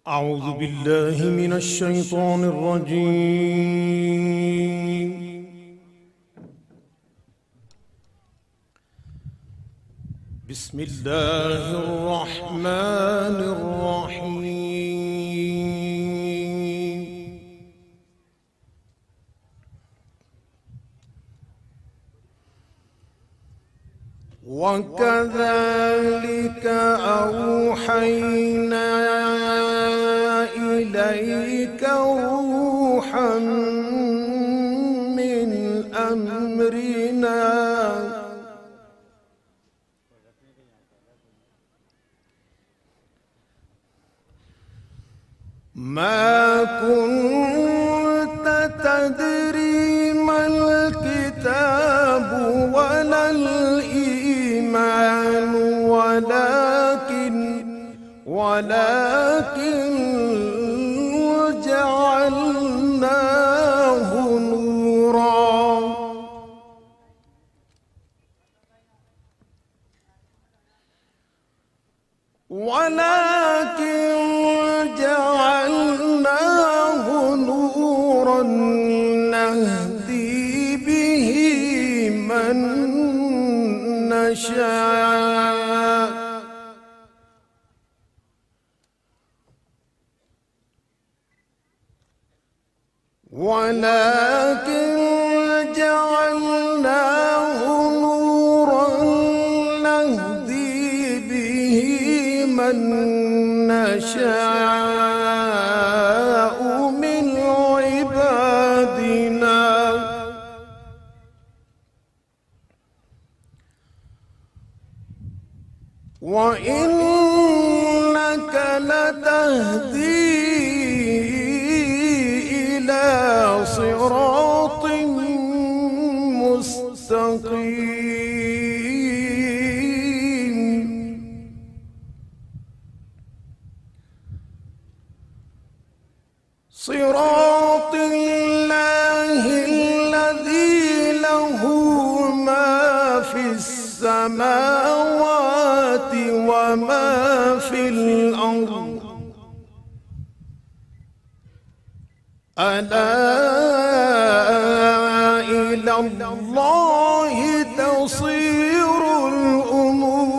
أعوذ بالله من الشيطان الرجيم. بسم الله الرحمن الرحيم. وكذلك أوحينا إليك روحا من أمرنا ما كنت تدري ما الكتاب ولا الإيمان ولكن جعلناه نورا نهدي به من نشاء من عبادنا وإنك لتهدي إلى صراط مستقيم صراط الله الذي له ما في السماوات وما في الأرض ألا إلى الله تصير الأمور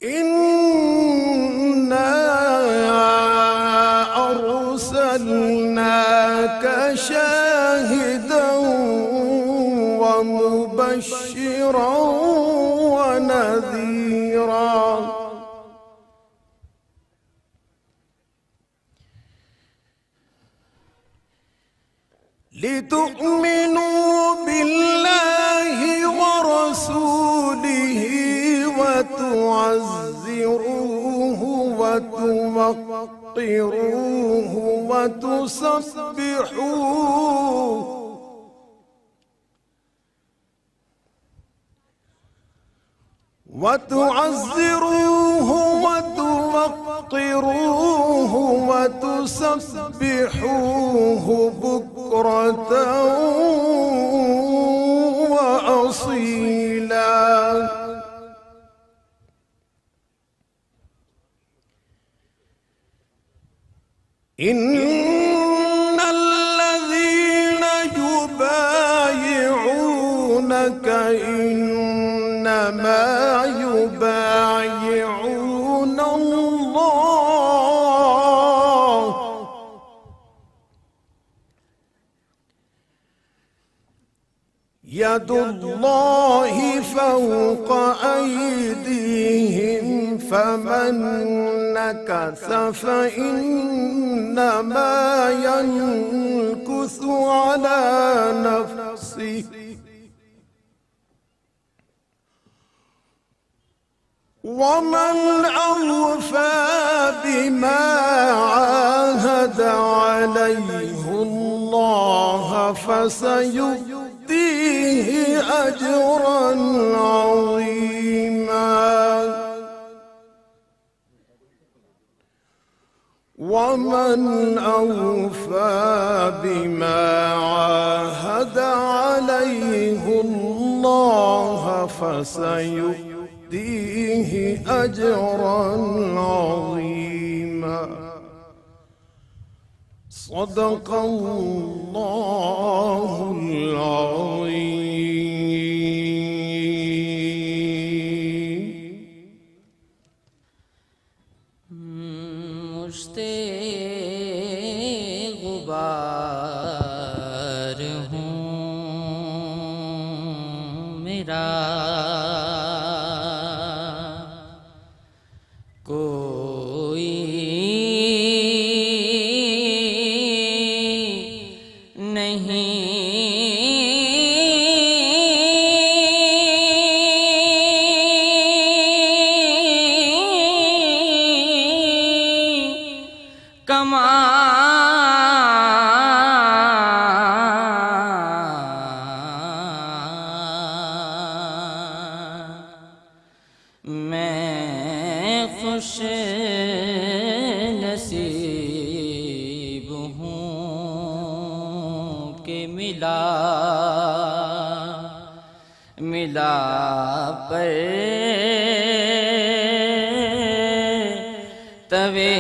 إنا أرسلناك شاهدا ومبشرا ونذيرا لتؤمنوا بالله ورسوله وتعزروه وتوقروه وتسبحوه بكرة وأصيلا إن الذين يبايعونك إنما يبايعون الله يد الله فوق أيديهم فمن نكث فإنما ينكث على نفسه ومن أوفى بما عاهد عليه الله فسيؤتيه أجرا عظيما ومن أوفى بما عاهد عليه فسيؤتيه أجرا عظيما. صدق الله العظيم. مشت غبار ہوں میرا، کوئی میں خوش نصیب ہوں کہ ملا پر توے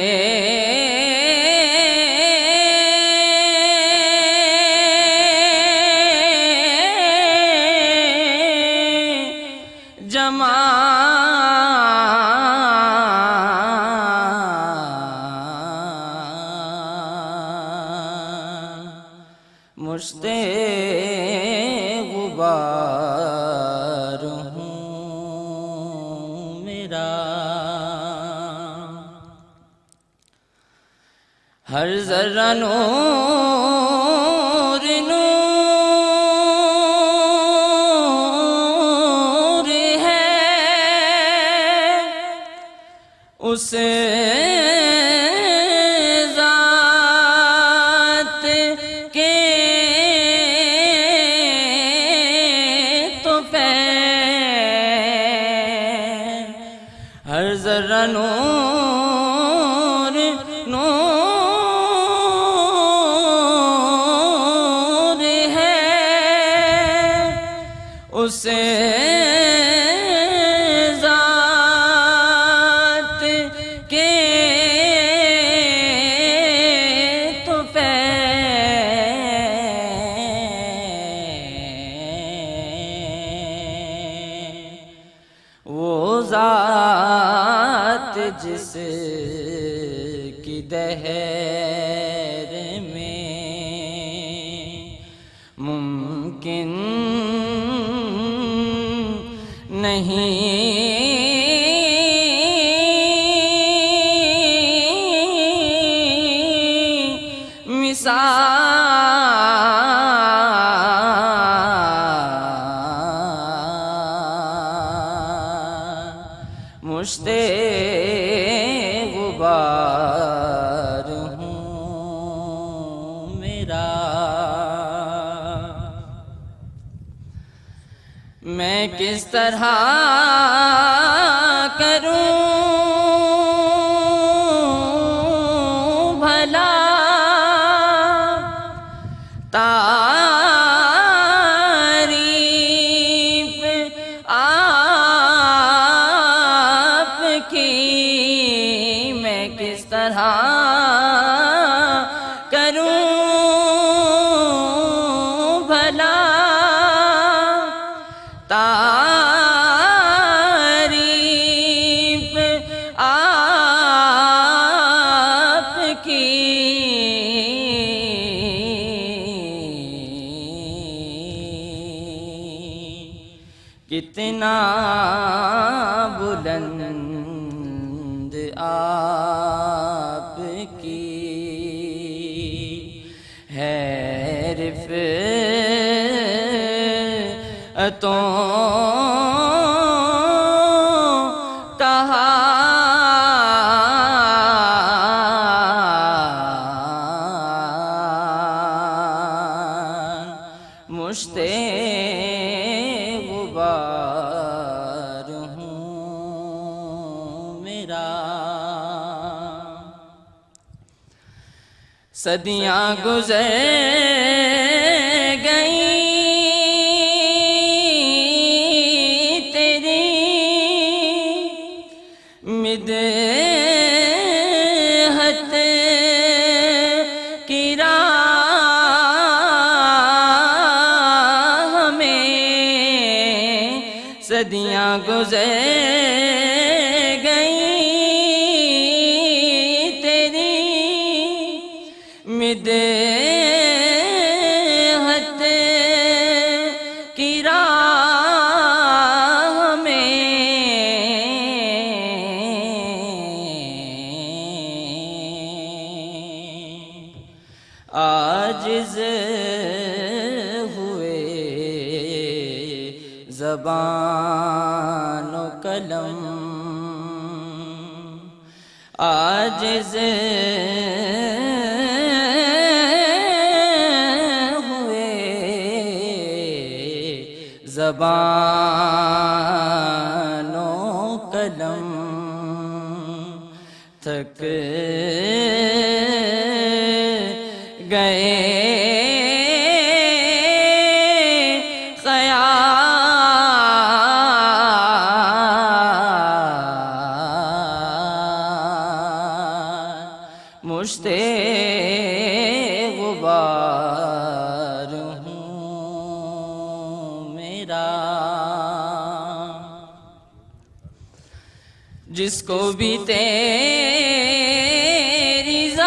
مشت غبار ہوں میرا، ہر ذرہ نور نور ہے، اس ہر ذرہ نور نور ہے، اس ذات کے تو وہ ذات جس کی دہر میں ممکن نہیں مشت غبار ہوں میرا، میں کس طرح کروں بھلا میں کس طرح کروں بھلا تعریف آپ کی، کتنا بلند آپ کی ہے رفعتوں کہا مشت غبار ہوں میرا، صدیاں گزر گئیں گزر گئی تیری مدحت کی راہ میں عاجز ہوئے زبان و قلم، عاجز ہوئے زبان و قلم، تھک گئے مشت غبار ہوں میرا، جس کو بھی تیری ذات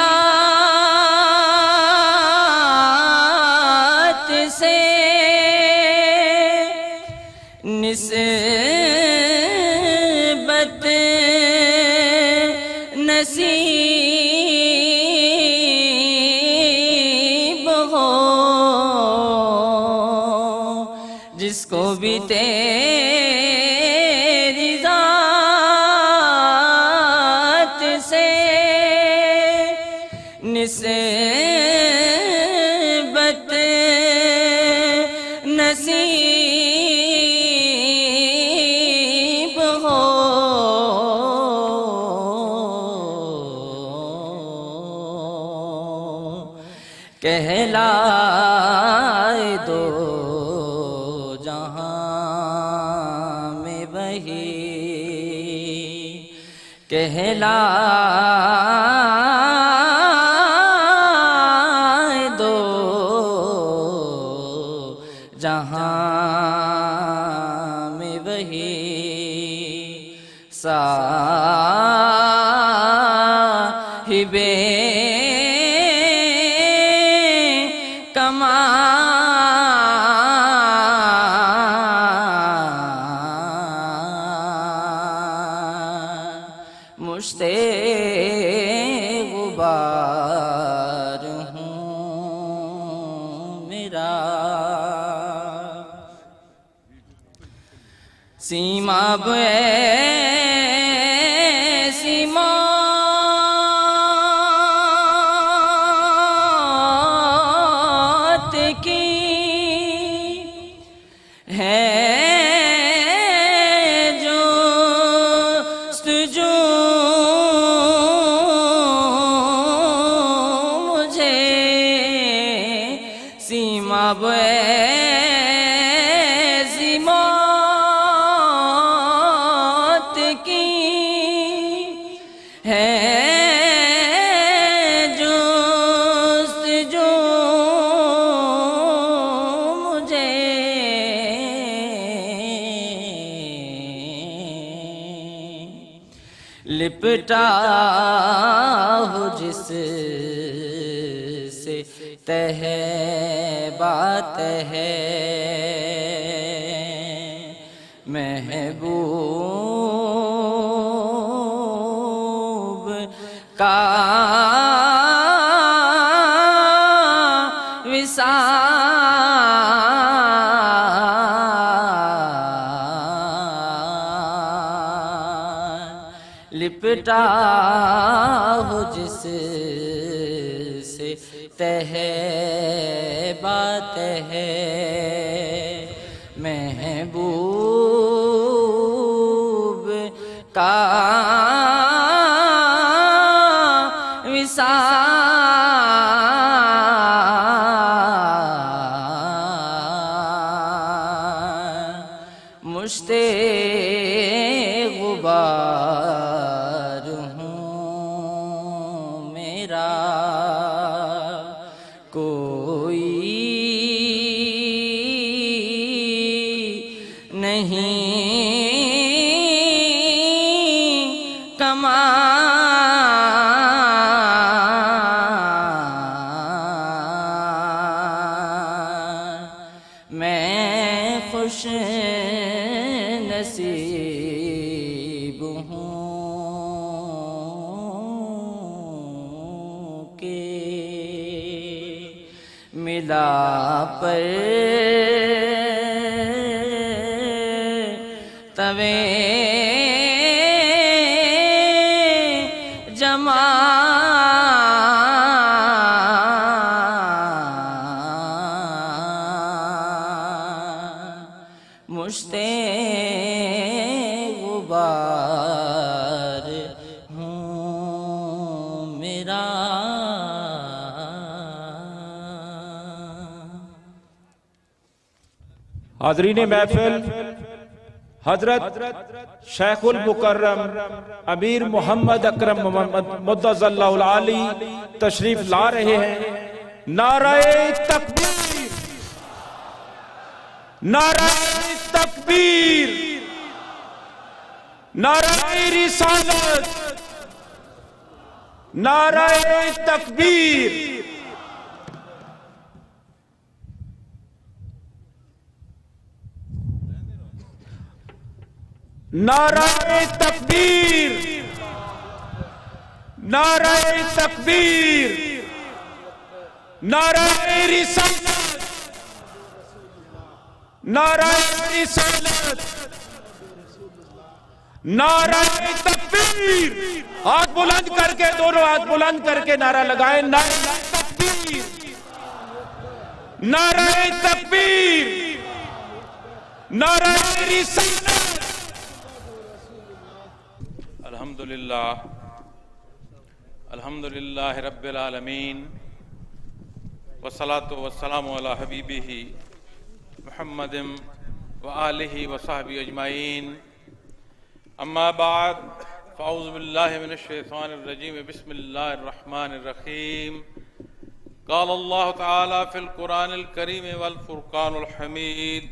سے نسبت نصیب ہو، جس کو بھی تیری ذات سے نسبت نصیب ہو، کہلائے دو جہاں میں وہی، کہلائے دو جہاں میں وہی، صاحب مشت غبار ہوں میرا، سیما ایسی موت کی ہے اب ایسی موت کی ہے جستجو مجھے، لپٹا ہو جس سے تہ بات ہے، محبوب کا وصال، لپٹا ہو جس سے تہ بات ہے، محبوب کا وصال، مشت غبار ہوں میرا، کوئی نہیں خوش نصیب ہوں کہ ملا پر توے جمع مشتے غبار ہوں میرا حاضرین محفل، حضرت شیخ المکرم امیر محمد اکرم محمد مدظ اللہ العالی تشریف لا رہے ہیں۔ نعرہ تکبیر، نعرہ تکبیر، نعرہ رسالت، نعرہ تکبیر۔ نعرہ تکبیر، نعرہ تکبیر، نعرہ رسالت، نعرہ رسالت، نعرہ تکبیر۔ ہاتھ بلند کر کے، دونوں ہاتھ بلند کر کے نعرہ لگائیں۔ نعرہ تکبیر، نعرہ تکبیر، نعرہ رسالت۔ الحمدللہ رب العالمین، والصلاة والسلام علی حبیبہ محمد وآلہ وصحبہ اجمعین۔ اما بعد، فاعوذ باللہ من الشیطان الرجیم، بسم اللہ الرحمن الرحیم۔ قال اللہ تعالی فی القرآن الکریم والفرقان الحمید،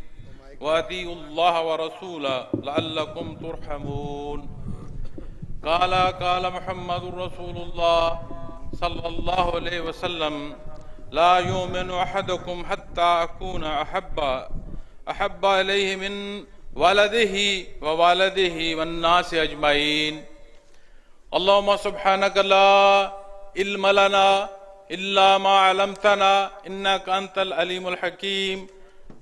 وَأَطِيعُوا اللَّهَ وَرَسُولَهُ لَعَلَّكُمْ تُرْحَمُونَ۔ قال محمد رسول اللہ صلی اللہ علیہ وسلم، لا يؤمن احدكم حتى اكون احب الیہ من ولده ووالده والناس اجمعین۔ اللهم سبحانك لا علم لنا الا ما علمتنا انك انت العلیم الحکیم۔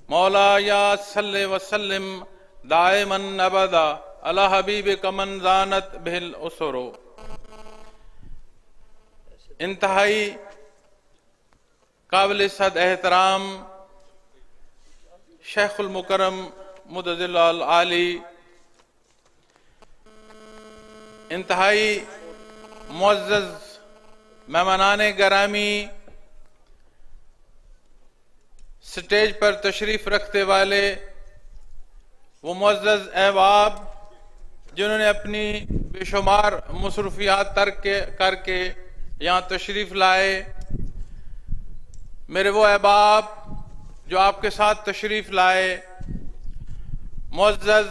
مولاي صل وسلم دائما ابدا علی حبیبک من زانت بہ الاسر۔ انتہائی قابل صد احترام شیخ المکرم مدظ اللہ العالی، انتہائی معزز مہمانان گرامی، سٹیج پر تشریف رکھتے والے وہ معزز احباب جنہوں نے اپنی بے شمار مصروفیات ترک کر کے یہاں تشریف لائے، میرے وہ احباب جو آپ کے ساتھ تشریف لائے، معزز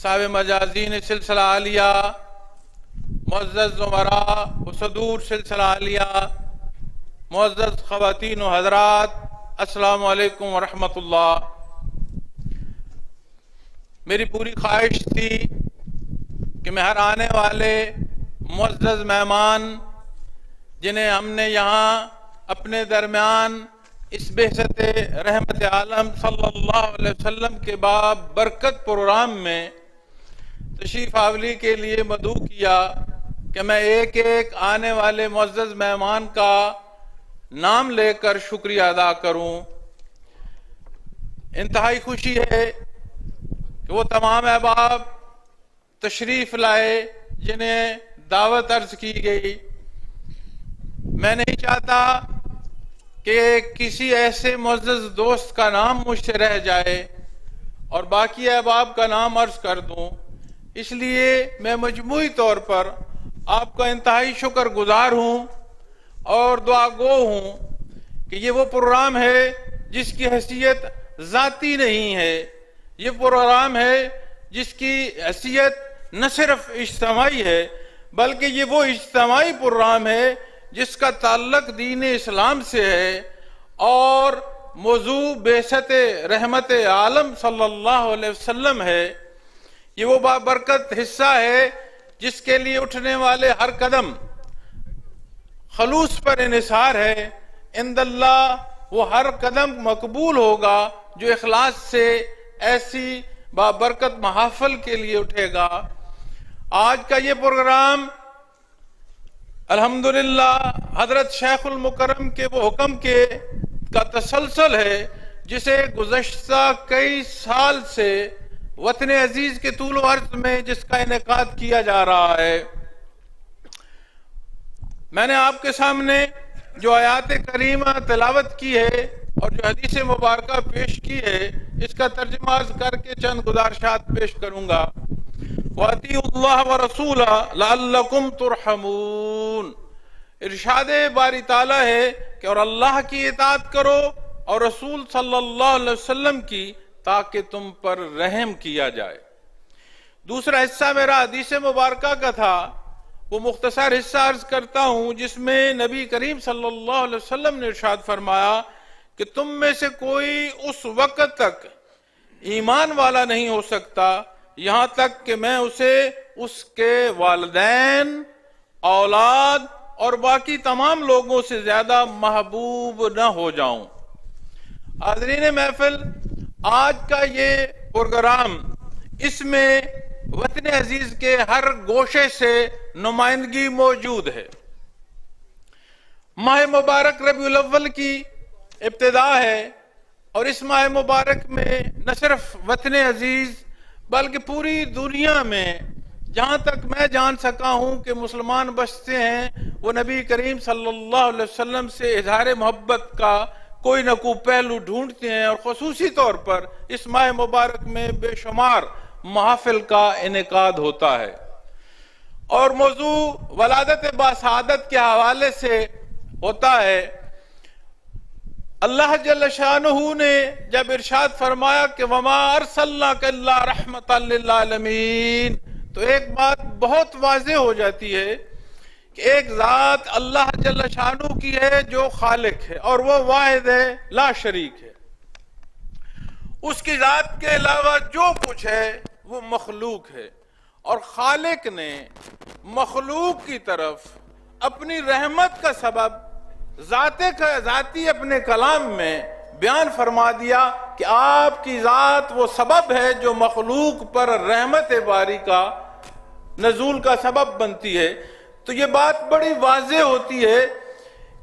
صاحب مجازین سلسلہ عالیہ، معزز زمراء و صدور سلسلہ عالیہ، معزز خواتین و حضرات، السلام علیکم ورحمۃ اللہ۔ میری پوری خواہش تھی کہ میں ہر آنے والے معزز مہمان جنہیں ہم نے یہاں اپنے درمیان اس بعثت رحمت عالم صلی اللہ علیہ وسلم کے باب برکت پروگرام میں تشریف آوری کے لیے مدعو کیا کہ میں ایک ایک آنے والے معزز مہمان کا نام لے کر شکریہ ادا کروں۔ انتہائی خوشی ہے کہ وہ تمام احباب تشریف لائے جنہیں دعوت عرض کی گئی۔ میں نہیں چاہتا کہ کسی ایسے معزز دوست کا نام مجھ سے رہ جائے اور باقی احباب کا نام عرض کر دوں، اس لیے میں مجموعی طور پر آپ کا انتہائی شکر گزار ہوں اور دعا گو ہوں کہ یہ وہ پروگرام ہے جس کی حیثیت ذاتی نہیں ہے، یہ پروگرام ہے جس کی حیثیت نہ صرف اجتماعی ہے بلکہ یہ وہ اجتماعی پروگرام ہے جس کا تعلق دین اسلام سے ہے اور موضوع بعثت رحمت عالم صلی اللہ علیہ وسلم ہے، یہ وہ بابرکت حصہ ہے جس کے لیے اٹھنے والے ہر قدم خلوص پر انحصار ہے۔ عند اللہ وہ ہر قدم مقبول ہوگا جو اخلاص سے ایسی بابرکت محافل کے لیے اٹھے گا۔ آج کا یہ پروگرام الحمدللہ حضرت شیخ المکرم کے وہ حکم کا تسلسل ہے جسے گزشتہ کئی سال سے وطن عزیز کے طول و عرض میں جس کا انعقاد کیا جا رہا ہے۔ میں نے آپ کے سامنے جو آیات کریمہ تلاوت کی ہے اور جو حدیث مبارکہ پیش کی ہے اس کا ترجمہ کر کے چند گزارشات پیش کروں گا۔ وَأَطِيعُوا اللَّهَ وَرَسُولَهُ لَعَلَّكُمْ تُرْحَمُونَ، ارشاد باری تعالیٰ ہے کہ اور اللہ کی اطاعت کرو اور رسول صلی اللہ علیہ وسلم کی تاکہ تم پر رحم کیا جائے۔ دوسرا حصہ میرا حدیث مبارکہ کا تھا، وہ مختصر حصہ عرض کرتا ہوں جس میں نبی کریم صلی اللہ علیہ وسلم نے ارشاد فرمایا کہ تم میں سے کوئی اس وقت تک ایمان والا نہیں ہو سکتا یہاں تک کہ میں اسے اس کے والدین، اولاد اور باقی تمام لوگوں سے زیادہ محبوب نہ ہو جاؤں۔ حاضرین محفل، آج کا یہ پروگرام اس میں وطن عزیز کے ہر گوشے سے نمائندگی موجود ہے۔ ماہ مبارک ربیع الاول کی ابتدا ہے اور اس ماہ مبارک میں نہ صرف وطن عزیز بلکہ پوری دنیا میں جہاں تک میں جان سکا ہوں کہ مسلمان بستے ہیں وہ نبی کریم صلی اللہ علیہ وسلم سے اظہار محبت کا کوئی نہ کوئی پہلو ڈھونڈتے ہیں، اور خصوصی طور پر اس ماہ مبارک میں بے شمار محافل کا انعقاد ہوتا ہے۔ اور موضوع ولادت باسعادت کے حوالے سے ہوتا ہے۔ اللہ جل شانہ نے جب ارشاد فرمایا کہ وَمَا أَرْسَلْنَاكَ إِلَّا رَحْمَةً لِلْعَالَمِينَ، تو ایک بات بہت واضح ہو جاتی ہے کہ ایک ذات اللہ جل شانہ کی ہے جو خالق ہے اور وہ واحد ہے، لا شریک ہے۔ اس کی ذات کے علاوہ جو کچھ ہے وہ مخلوق ہے، اور خالق نے مخلوق کی طرف اپنی رحمت کا سبب ذاتی اپنے کلام میں بیان فرما دیا کہ آپ کی ذات وہ سبب ہے جو مخلوق پر رحمت باری کا نزول کا سبب بنتی ہے۔ تو یہ بات بڑی واضح ہوتی ہے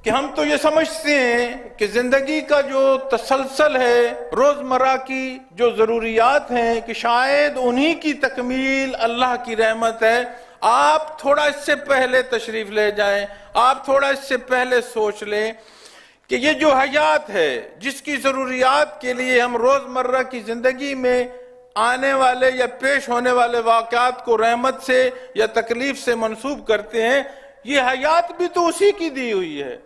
کہ ہم تو یہ سمجھتے ہیں کہ زندگی کا جو تسلسل ہے، روزمرہ کی جو ضروریات ہیں، کہ شاید انہی کی تکمیل اللہ کی رحمت ہے۔ آپ تھوڑا اس سے پہلے تشریف لے جائیں، آپ تھوڑا اس سے پہلے سوچ لیں کہ یہ جو حیات ہے جس کی ضروریات کے لیے ہم روزمرہ کی زندگی میں آنے والے یا پیش ہونے والے واقعات کو رحمت سے یا تکلیف سے منسوب کرتے ہیں، یہ حیات بھی تو اسی کی دی ہوئی ہے۔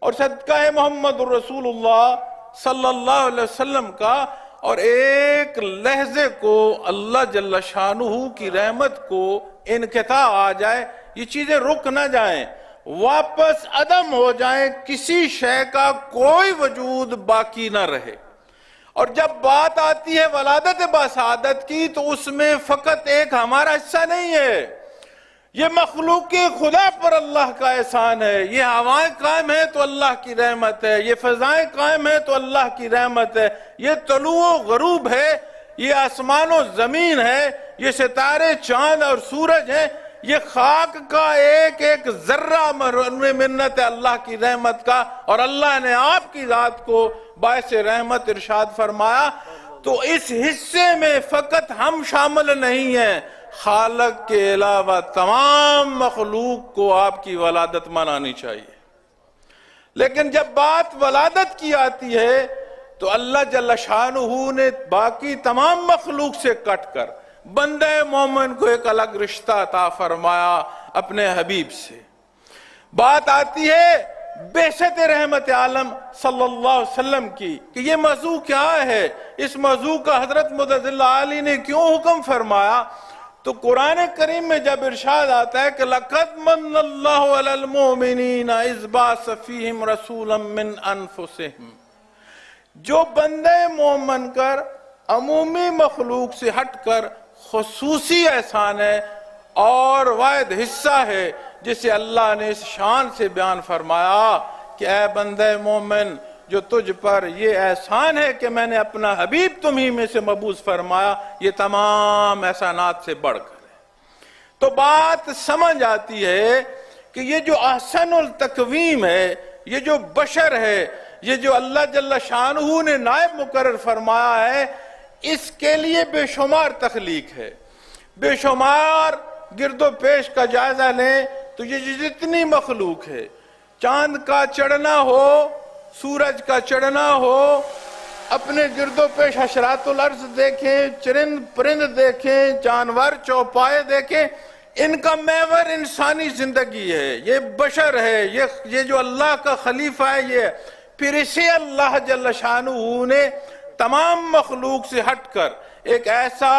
اور صدقہ محمد رسول اللہ صلی اللہ علیہ وسلم کا، اور ایک لحظے کو اللہ جل شانہ کی رحمت کو انقطاع آ جائے، یہ چیزیں رک نہ جائیں، واپس عدم ہو جائیں، کسی شے کا کوئی وجود باقی نہ رہے۔ اور جب بات آتی ہے ولادت باسعادت کی تو اس میں فقط ایک ہمارا حصہ نہیں ہے، یہ مخلوق خدا پر اللہ کا احسان ہے۔ یہ ہوائیں قائم ہیں تو اللہ کی رحمت ہے، یہ فضائیں قائم ہیں تو اللہ کی رحمت ہے، یہ طلوع و غروب ہے، یہ آسمان و زمین ہے، یہ ستارے چاند اور سورج ہیں، یہ خاک کا ایک ایک ذرہ منت ہے اللہ کی رحمت کا، اور اللہ نے آپ کی ذات کو باعث رحمت ارشاد فرمایا۔ تو اس حصے میں فقط ہم شامل نہیں ہیں، خالق کے علاوہ تمام مخلوق کو آپ کی ولادت منانی چاہیے۔ لیکن جب بات ولادت کی آتی ہے تو اللہ جل شانہ نے باقی تمام مخلوق سے کٹ کر بندہ مومن کو ایک الگ رشتہ عطا فرمایا اپنے حبیب سے۔ بات آتی ہے بعثت رحمت عالم صلی اللہ علیہ وسلم کی کہ یہ موضوع کیا ہے، اس موضوع کا حضرت مدظل عالی نے کیوں حکم فرمایا؟ تو قرآن کریم میں جب ارشاد آتا ہے کہ لَقَدْ مَنَّ اللَّهُ عَلَى الْمُؤْمِنِينَ إِذْ بَعَثَ فِيهِمْ رَسُولًا مِّنْ أَنفُسِهِمْ، جو بندے مومن کر عمومی مخلوق سے ہٹ کر خصوصی احسان ہے اور واحد حصہ ہے جسے اللہ نے اس شان سے بیان فرمایا کہ اے بندے مومن جو تجھ پر یہ احسان ہے کہ میں نے اپنا حبیب تمہیں میں سے مبعوث فرمایا، یہ تمام احسانات سے بڑھ کر ہے۔ تو بات سمجھ آتی ہے کہ یہ جو احسن التقویم ہے، یہ جو بشر ہے، یہ جو اللہ جل شانہ نے نائب مقرر فرمایا ہے، اس کے لیے بے شمار تخلیق ہے، بے شمار گرد و پیش کا جائزہ لیں تو یہ جتنی مخلوق ہے، چاند کا چڑھنا ہو، سورج کا چڑھنا ہو، اپنے گرد و پیش حشرات الارض دیکھیں، چرند پرند دیکھیں، جانور چوپائے دیکھیں، ان کا محور انسانی زندگی ہے، یہ بشر ہے، یہ جو اللہ کا خلیفہ ہے یہ، پھر اسے اللہ جل شانہ نے تمام مخلوق سے ہٹ کر ایک ایسا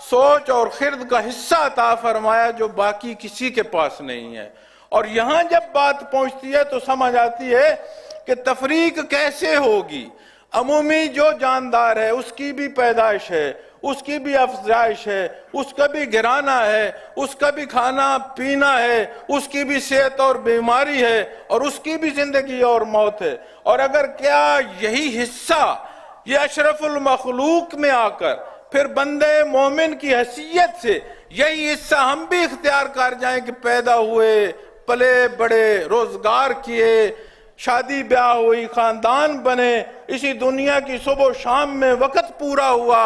سوچ اور خرد کا حصہ عطا فرمایا جو باقی کسی کے پاس نہیں ہے۔ اور یہاں جب بات پہنچتی ہے تو سمجھ آتی ہے کہ تفریق کیسے ہوگی۔ عمومی جو جاندار ہے اس کی بھی پیدائش ہے، اس کی بھی افزائش ہے، اس کا بھی گرانا ہے، اس کا بھی کھانا پینا ہے، اس کی بھی صحت اور بیماری ہے، اور اس کی بھی زندگی اور موت ہے۔ اور اگر کیا یہی حصہ یہ اشرف المخلوق میں آ کر پھر بندے مومن کی حیثیت سے یہی حصہ ہم بھی اختیار کر جائیں کہ پیدا ہوئے، پلے بڑے، روزگار کیے، شادی بیاہ ہوئی، خاندان بنے، اسی دنیا کی صبح و شام میں وقت پورا ہوا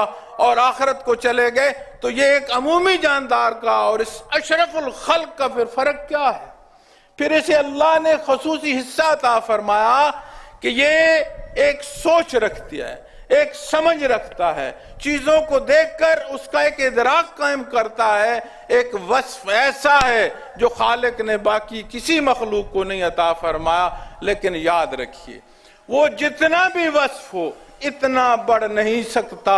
اور آخرت کو چلے گئے، تو یہ ایک عمومی جاندار کا اور اس اشرف الخلق کا پھر فرق کیا ہے؟ پھر اسے اللہ نے خصوصی حصہ عطا فرمایا کہ یہ ایک سوچ رکھتی ہے، ایک سمجھ رکھتا ہے، چیزوں کو دیکھ کر اس کا ایک ادراک قائم کرتا ہے، ایک وصف ایسا ہے جو خالق نے باقی کسی مخلوق کو نہیں عطا فرمایا۔ لیکن یاد رکھیے وہ جتنا بھی وصف ہو اتنا بڑھ نہیں سکتا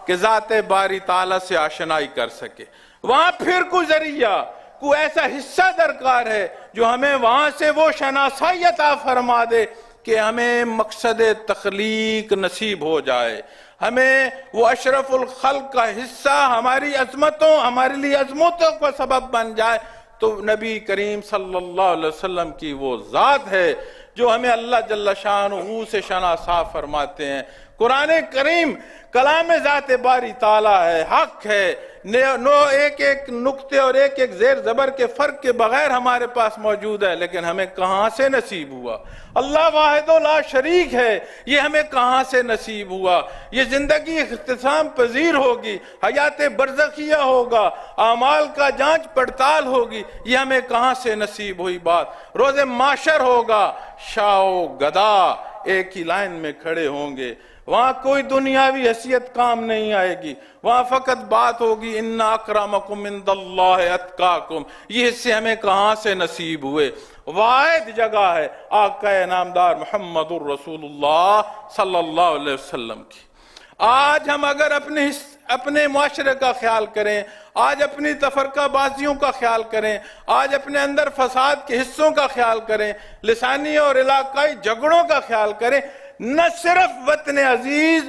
کہ ذات باری تعالیٰ سے آشنائی کر سکے۔ وہاں پھر کوئی ذریعہ، کوئی ایسا حصہ درکار ہے جو ہمیں وہاں سے وہ شناسائی عطا فرما دے کہ ہمیں مقصد تخلیق نصیب ہو جائے، ہمیں وہ اشرف الخلق کا حصہ ہماری عظمتوں، ہمارے لیے عظمتوں کا سبب بن جائے۔ تو نبی کریم صلی اللہ علیہ وسلم کی وہ ذات ہے جو ہمیں اللہ جل شانہ سے شناسا فرماتے ہیں۔ قرآن کریم کلام ذات باری تعالیٰ ہے، حق ہے، ایک ایک نقطے اور ایک ایک زیر زبر کے فرق کے بغیر ہمارے پاس موجود ہے، لیکن ہمیں کہاں سے نصیب ہوا؟ اللہ واحد و لا شریک ہے، یہ ہمیں کہاں سے نصیب ہوا؟ یہ زندگی اختتام پذیر ہوگی، حیات برزخیہ ہوگا، اعمال کا جانچ پڑتال ہوگی، یہ ہمیں کہاں سے نصیب ہوئی بات؟ روز محشر ہوگا، شاہ و گدا ایک ہی لائن میں کھڑے ہوں گے، وہاں کوئی دنیاوی حیثیت کام نہیں آئے گی، وہاں فقط بات ہوگی ان اکرمکم عند اللہ اتقاکم۔ یہ حصے ہمیں کہاں سے نصیب ہوئے؟ واحد جگہ ہے آقا نامدار محمد الرسول اللہ صلی اللہ علیہ وسلم کی۔ آج ہم اگر اپنے معاشرے کا خیال کریں، آج اپنی تفرقہ بازیوں کا خیال کریں، آج اپنے اندر فساد کے حصوں کا خیال کریں، لسانی اور علاقائی جھگڑوں کا خیال کریں، نہ صرف وطن عزیز،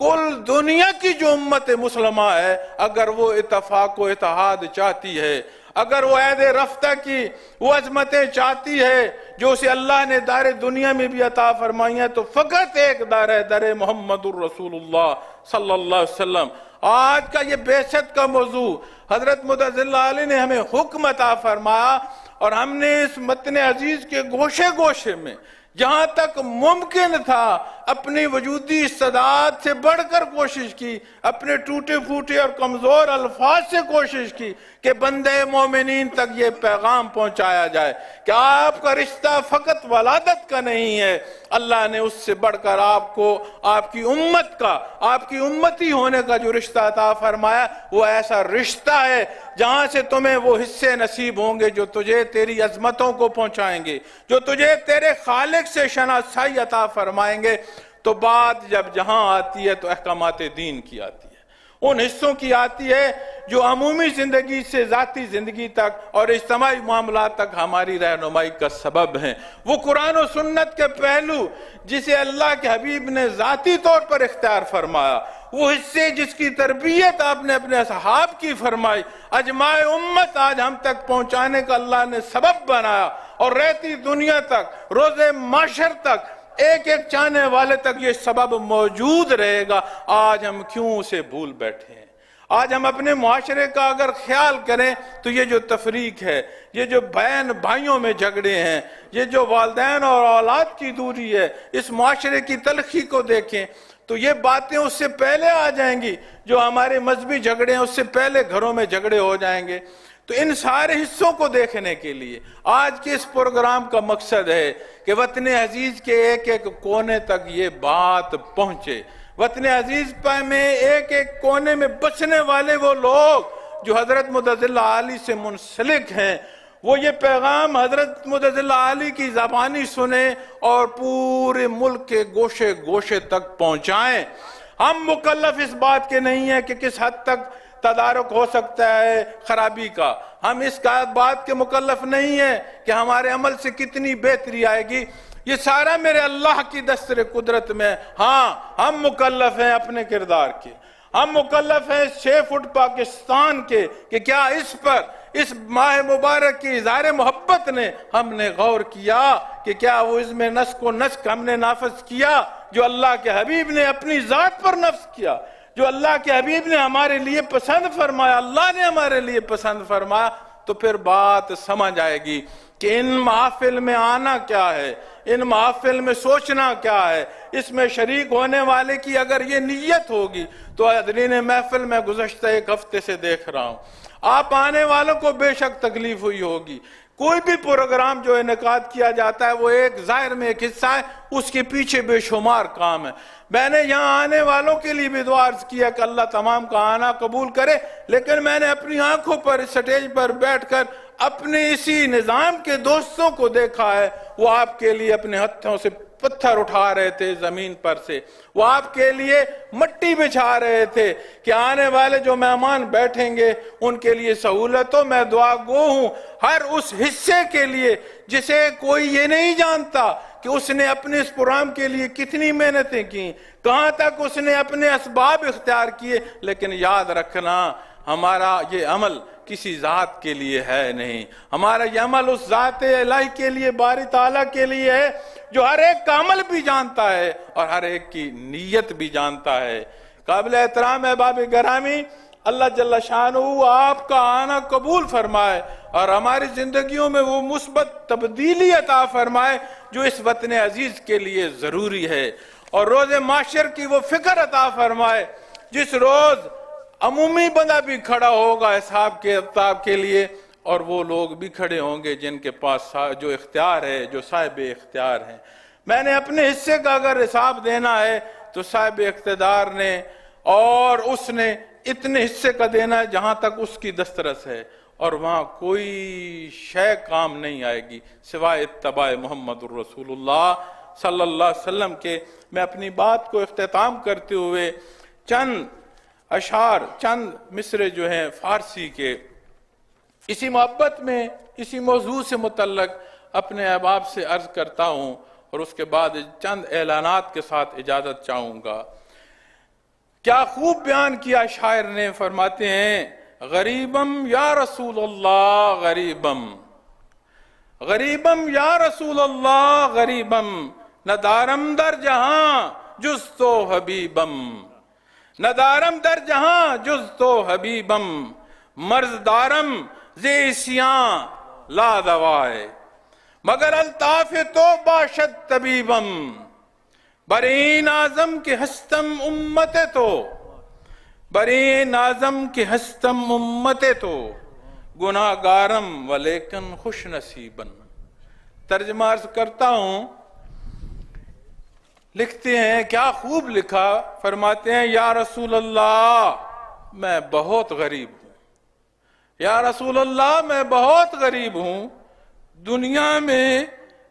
کل دنیا کی جو امت مسلمہ ہے، اگر وہ اتفاق و اتحاد چاہتی ہے، اگر وہ عہد رفتہ کی وہ عظمتیں چاہتی ہے جو اسے اللہ نے دار دنیا میں بھی عطا فرمائی ہیں، تو فقط ایک در ہے، در محمد الرسول اللہ صلی اللہ علیہ وسلم۔ آج کا یہ بعثت کا موضوع حضرت متضل علی نے ہمیں حکم عطا فرمایا، اور ہم نے اس متن عزیز کے گوشے گوشے میں جہاں تک ممکن تھا اپنی وجودی استعداد سے بڑھ کر کوشش کی، اپنے ٹوٹے پھوٹے اور کمزور الفاظ سے کوشش کی کہ بندے مومنین تک یہ پیغام پہنچایا جائے کہ آپ کا رشتہ فقط ولادت کا نہیں ہے، اللہ نے اس سے بڑھ کر آپ کو آپ کی امت کا، آپ کی امتی ہونے کا جو رشتہ عطا فرمایا، وہ ایسا رشتہ ہے جہاں سے تمہیں وہ حصے نصیب ہوں گے جو تجھے تیری عظمتوں کو پہنچائیں گے، جو تجھے تیرے خالق سے شناسائی عطا فرمائیں گے۔ تو بات جب جہاں آتی ہے تو احکامات دین کی آتی ہے، ان حصوں کی آتی ہے جو عمومی زندگی سے ذاتی زندگی تک اور اجتماعی معاملات تک ہماری رہنمائی کا سبب ہیں۔ وہ قرآن و سنت کے پہلو جسے اللہ کے حبیب نے ذاتی طور پر اختیار فرمایا، وہ حصے جس کی تربیت آپ نے اپنے اصحاب کی فرمائی، اجماع امت آج ہم تک پہنچانے کا اللہ نے سبب بنایا، اور رہتی دنیا تک، روز معاشر تک، ایک ایک چاہنے والے تک یہ سبب موجود رہے گا۔ آج ہم کیوں اسے بھول بیٹھے ہیں؟ آج ہم اپنے معاشرے کا اگر خیال کریں تو یہ جو تفریق ہے، یہ جو بہن بھائیوں میں جھگڑے ہیں، یہ جو والدین اور اولاد کی دوری ہے، اس معاشرے کی تلخی کو دیکھیں تو یہ باتیں اس سے پہلے آ جائیں گی۔ جو ہمارے مذہبی جھگڑے ہیں اس سے پہلے گھروں میں جھگڑے ہو جائیں گے۔ تو ان سارے حصوں کو دیکھنے کے لیے آج کے اس پروگرام کا مقصد ہے کہ وطن عزیز کے ایک ایک کونے تک یہ بات پہنچے۔ وطن عزیز میں ایک ایک کونے میں بسنے والے وہ لوگ جو حضرت متضل عالی سے منسلک ہیں، وہ یہ پیغام حضرت متضل عالی کی زبانی سنیں اور پورے ملک کے گوشے گوشے تک پہنچائیں۔ ہم مکلف اس بات کے نہیں ہیں کہ کس حد تک تدارک ہو سکتا ہے خرابی کا، ہم اس بات کے مکلف نہیں ہیں کہ ہمارے عمل سے کتنی بہتری آئے گی، یہ سارا میرے اللہ کی دستر قدرت میں۔ ہاں ہم مکلف ہیں اپنے کردار کے، ہم مکلف ہیں 6 فٹ پاکستان کے کہ کیا اس پر اس ماہ مبارک کی اظہار محبت نے ہم نے غور کیا کہ کیا وہ اس میں نسق و نسق ہم نے نافذ کیا جو اللہ کے حبیب نے اپنی ذات پر نفذ کیا، جو اللہ کے حبیب نے ہمارے لیے پسند فرمایا، اللہ نے ہمارے لیے پسند فرمایا، تو پھر بات سمجھ آئے گی کہ ان محافل میں آنا کیا ہے، ان محافل میں سوچنا کیا ہے، اس میں شریک ہونے والے کی اگر یہ نیت ہوگی تو حاضرین محفل میں گزشتہ 1 ہفتے سے دیکھ رہا ہوں، آپ آنے والوں کو بے شک تکلیف ہوئی ہوگی۔ کوئی بھی پروگرام جو انعقاد کیا جاتا ہے وہ ایک ظاہر میں ایک حصہ ہے، اس کے پیچھے بے شمار کام ہے۔ میں نے یہاں آنے والوں کے لیے بھی دعا عرض کیا کہ اللہ تمام کا آنا قبول کرے، لیکن میں نے اپنی آنکھوں پر اس سٹیج پر بیٹھ کر اپنے اسی نظام کے دوستوں کو دیکھا ہے، وہ آپ کے لیے اپنے ہتھوں سے پتھر اٹھا رہے تھے زمین پر سے، وہ آپ کے لیے مٹی بچھا رہے تھے کہ آنے والے جو مہمان بیٹھیں گے ان کے لیے سہولتوں میں دعا گو ہوں، ہر اس حصے کے لیے جسے کوئی یہ نہیں جانتا کہ اس نے اپنے اس پروگرام کے لیے کتنی محنتیں کی، کہاں تک اس نے اپنے اسباب اختیار کیے، لیکن یاد رکھنا ہمارا یہ عمل کسی ذات کے لیے ہے نہیں، ہمارا یہ عمل اس ذات الہی کے لیے، باری تعالیٰ کے لیے ہے جو ہر ایک کا عمل بھی جانتا ہے اور ہر ایک کی نیت بھی جانتا ہے۔ قابل احترام احباب گرامی، اللہ جل شانہ آپ کا آنا قبول فرمائے اور ہماری زندگیوں میں وہ مثبت تبدیلی عطا فرمائے جو اس وطن عزیز کے لیے ضروری ہے، اور روز معاشر کی وہ فکر عطا فرمائے جس روز عمومی بندہ بھی کھڑا ہوگا حساب کے کتاب کے لیے، اور وہ لوگ بھی کھڑے ہوں گے جن کے پاس جو اختیار ہے، جو صاحب اختیار ہیں۔ میں نے اپنے حصے کا اگر حساب دینا ہے تو صاحب اقتدار نے اور اس نے اتنے حصے کا دینا ہے جہاں تک اس کی دسترس ہے، اور وہاں کوئی شے کام نہیں آئے گی سوائے اتباع محمد الرسول اللہ صلی اللہ علیہ وسلم کے۔ میں اپنی بات کو اختتام کرتے ہوئے چند اشعار، چند مصرے جو ہیں فارسی کے، اسی محبت میں اسی موضوع سے متعلق اپنے احباب سے عرض کرتا ہوں، اور اس کے بعد چند اعلانات کے ساتھ اجازت چاہوں گا۔ کیا خوب بیان کیا شاعر نے، فرماتے ہیں غریبم یا رسول اللہ غریبم، غریبم یا رسول اللہ غریبم، ندارم در جہاں جز تو حبیبم، ندارم در جہاں جز تو حبیبم، مرض دارم زیسیاں لا دوائے، مگر الطاف تو باشد طبیبم، برین اعظم کے ہستم امت تو، برین اعظم کے ہستم امت تو، گناہ گارم ولیکن خوش نصیبن۔ ترجمہ عرض کرتا ہوں، لکھتے ہیں کیا خوب لکھا، فرماتے ہیں یا رسول اللہ میں بہت غریب ہوں، یا رسول اللہ میں بہت غریب ہوں، دنیا میں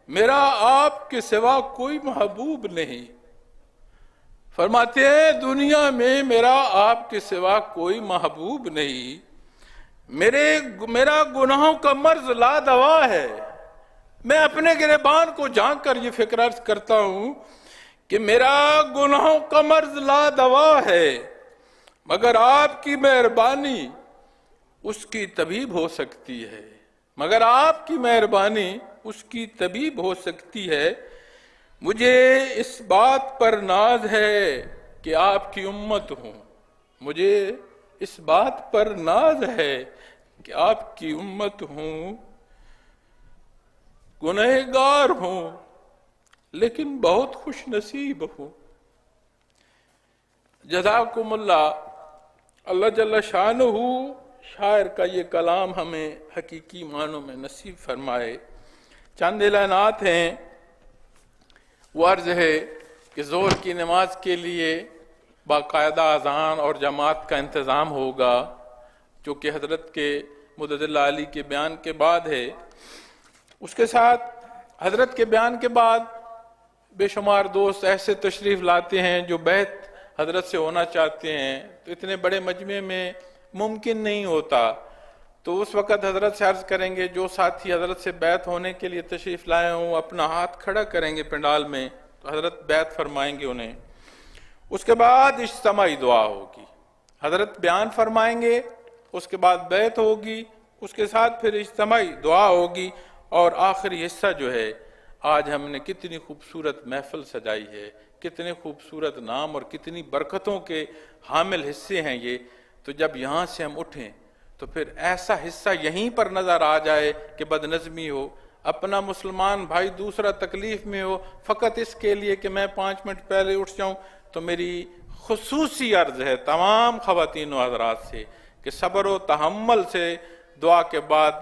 میرا آپ کے سوا کوئی محبوب نہیں، فرماتے ہیں دنیا میں میرا آپ کے سوا کوئی محبوب نہیں، میرا گناہوں کا مرض لا دوا ہے۔ میں اپنے گریبان کو جھانک کر یہ فکر عرض کرتا ہوں کہ میرا گناہوں کا مرض لا دوا ہے، مگر آپ کی مہربانی اس کی طبیب ہو سکتی ہے، مگر آپ کی مہربانی اس کی طبیب ہو سکتی ہے۔ مجھے اس بات پر ناز ہے کہ آپ کی امت ہوں، مجھے اس بات پر ناز ہے کہ آپ کی امت ہوں، گنہگار ہوں لیکن بہت خوش نصیب ہوں۔ جزاکم اللہ، اللہ جل شانہ شاعر کا یہ کلام ہمیں حقیقی معنوں میں نصیب فرمائے۔ چند اعلانات ہیں۔ وہ عرض ہے کہ ظہر کی نماز کے لیے باقاعدہ اذان اور جماعت کا انتظام ہوگا، جو کہ حضرت کے مدد اللہ علی کے بیان کے بعد ہے۔ اس کے ساتھ حضرت کے بیان کے بعد بے شمار دوست ایسے تشریف لاتے ہیں جو بیعت حضرت سے ہونا چاہتے ہیں، تو اتنے بڑے مجمع میں ممکن نہیں ہوتا، تو اس وقت حضرت سے عرض کریں گے جو ساتھی حضرت سے بیعت ہونے کے لیے تشریف لائے ہوں اپنا ہاتھ کھڑا کریں گے پنڈال میں، تو حضرت بیعت فرمائیں گے انہیں۔ اس کے بعد اجتماعی دعا ہوگی، حضرت بیان فرمائیں گے، اس کے بعد بیعت ہوگی، اس کے ساتھ پھر اجتماعی دعا ہوگی، اور آخری حصہ جو ہے، آج ہم نے کتنی خوبصورت محفل سجائی ہے، کتنے خوبصورت نام اور کتنی برکتوں کے حامل حصے ہیں یہ، تو جب یہاں سے ہم اٹھیں تو پھر ایسا حصہ یہیں پر نظر آ جائے کہ بد نظمی ہو، اپنا مسلمان بھائی دوسرا تکلیف میں ہو، فقط اس کے لیے کہ میں 5 منٹ پہلے اٹھ جاؤں۔ تو میری خصوصی عرض ہے تمام خواتین و حضرات سے کہ صبر و تحمل سے دعا کے بعد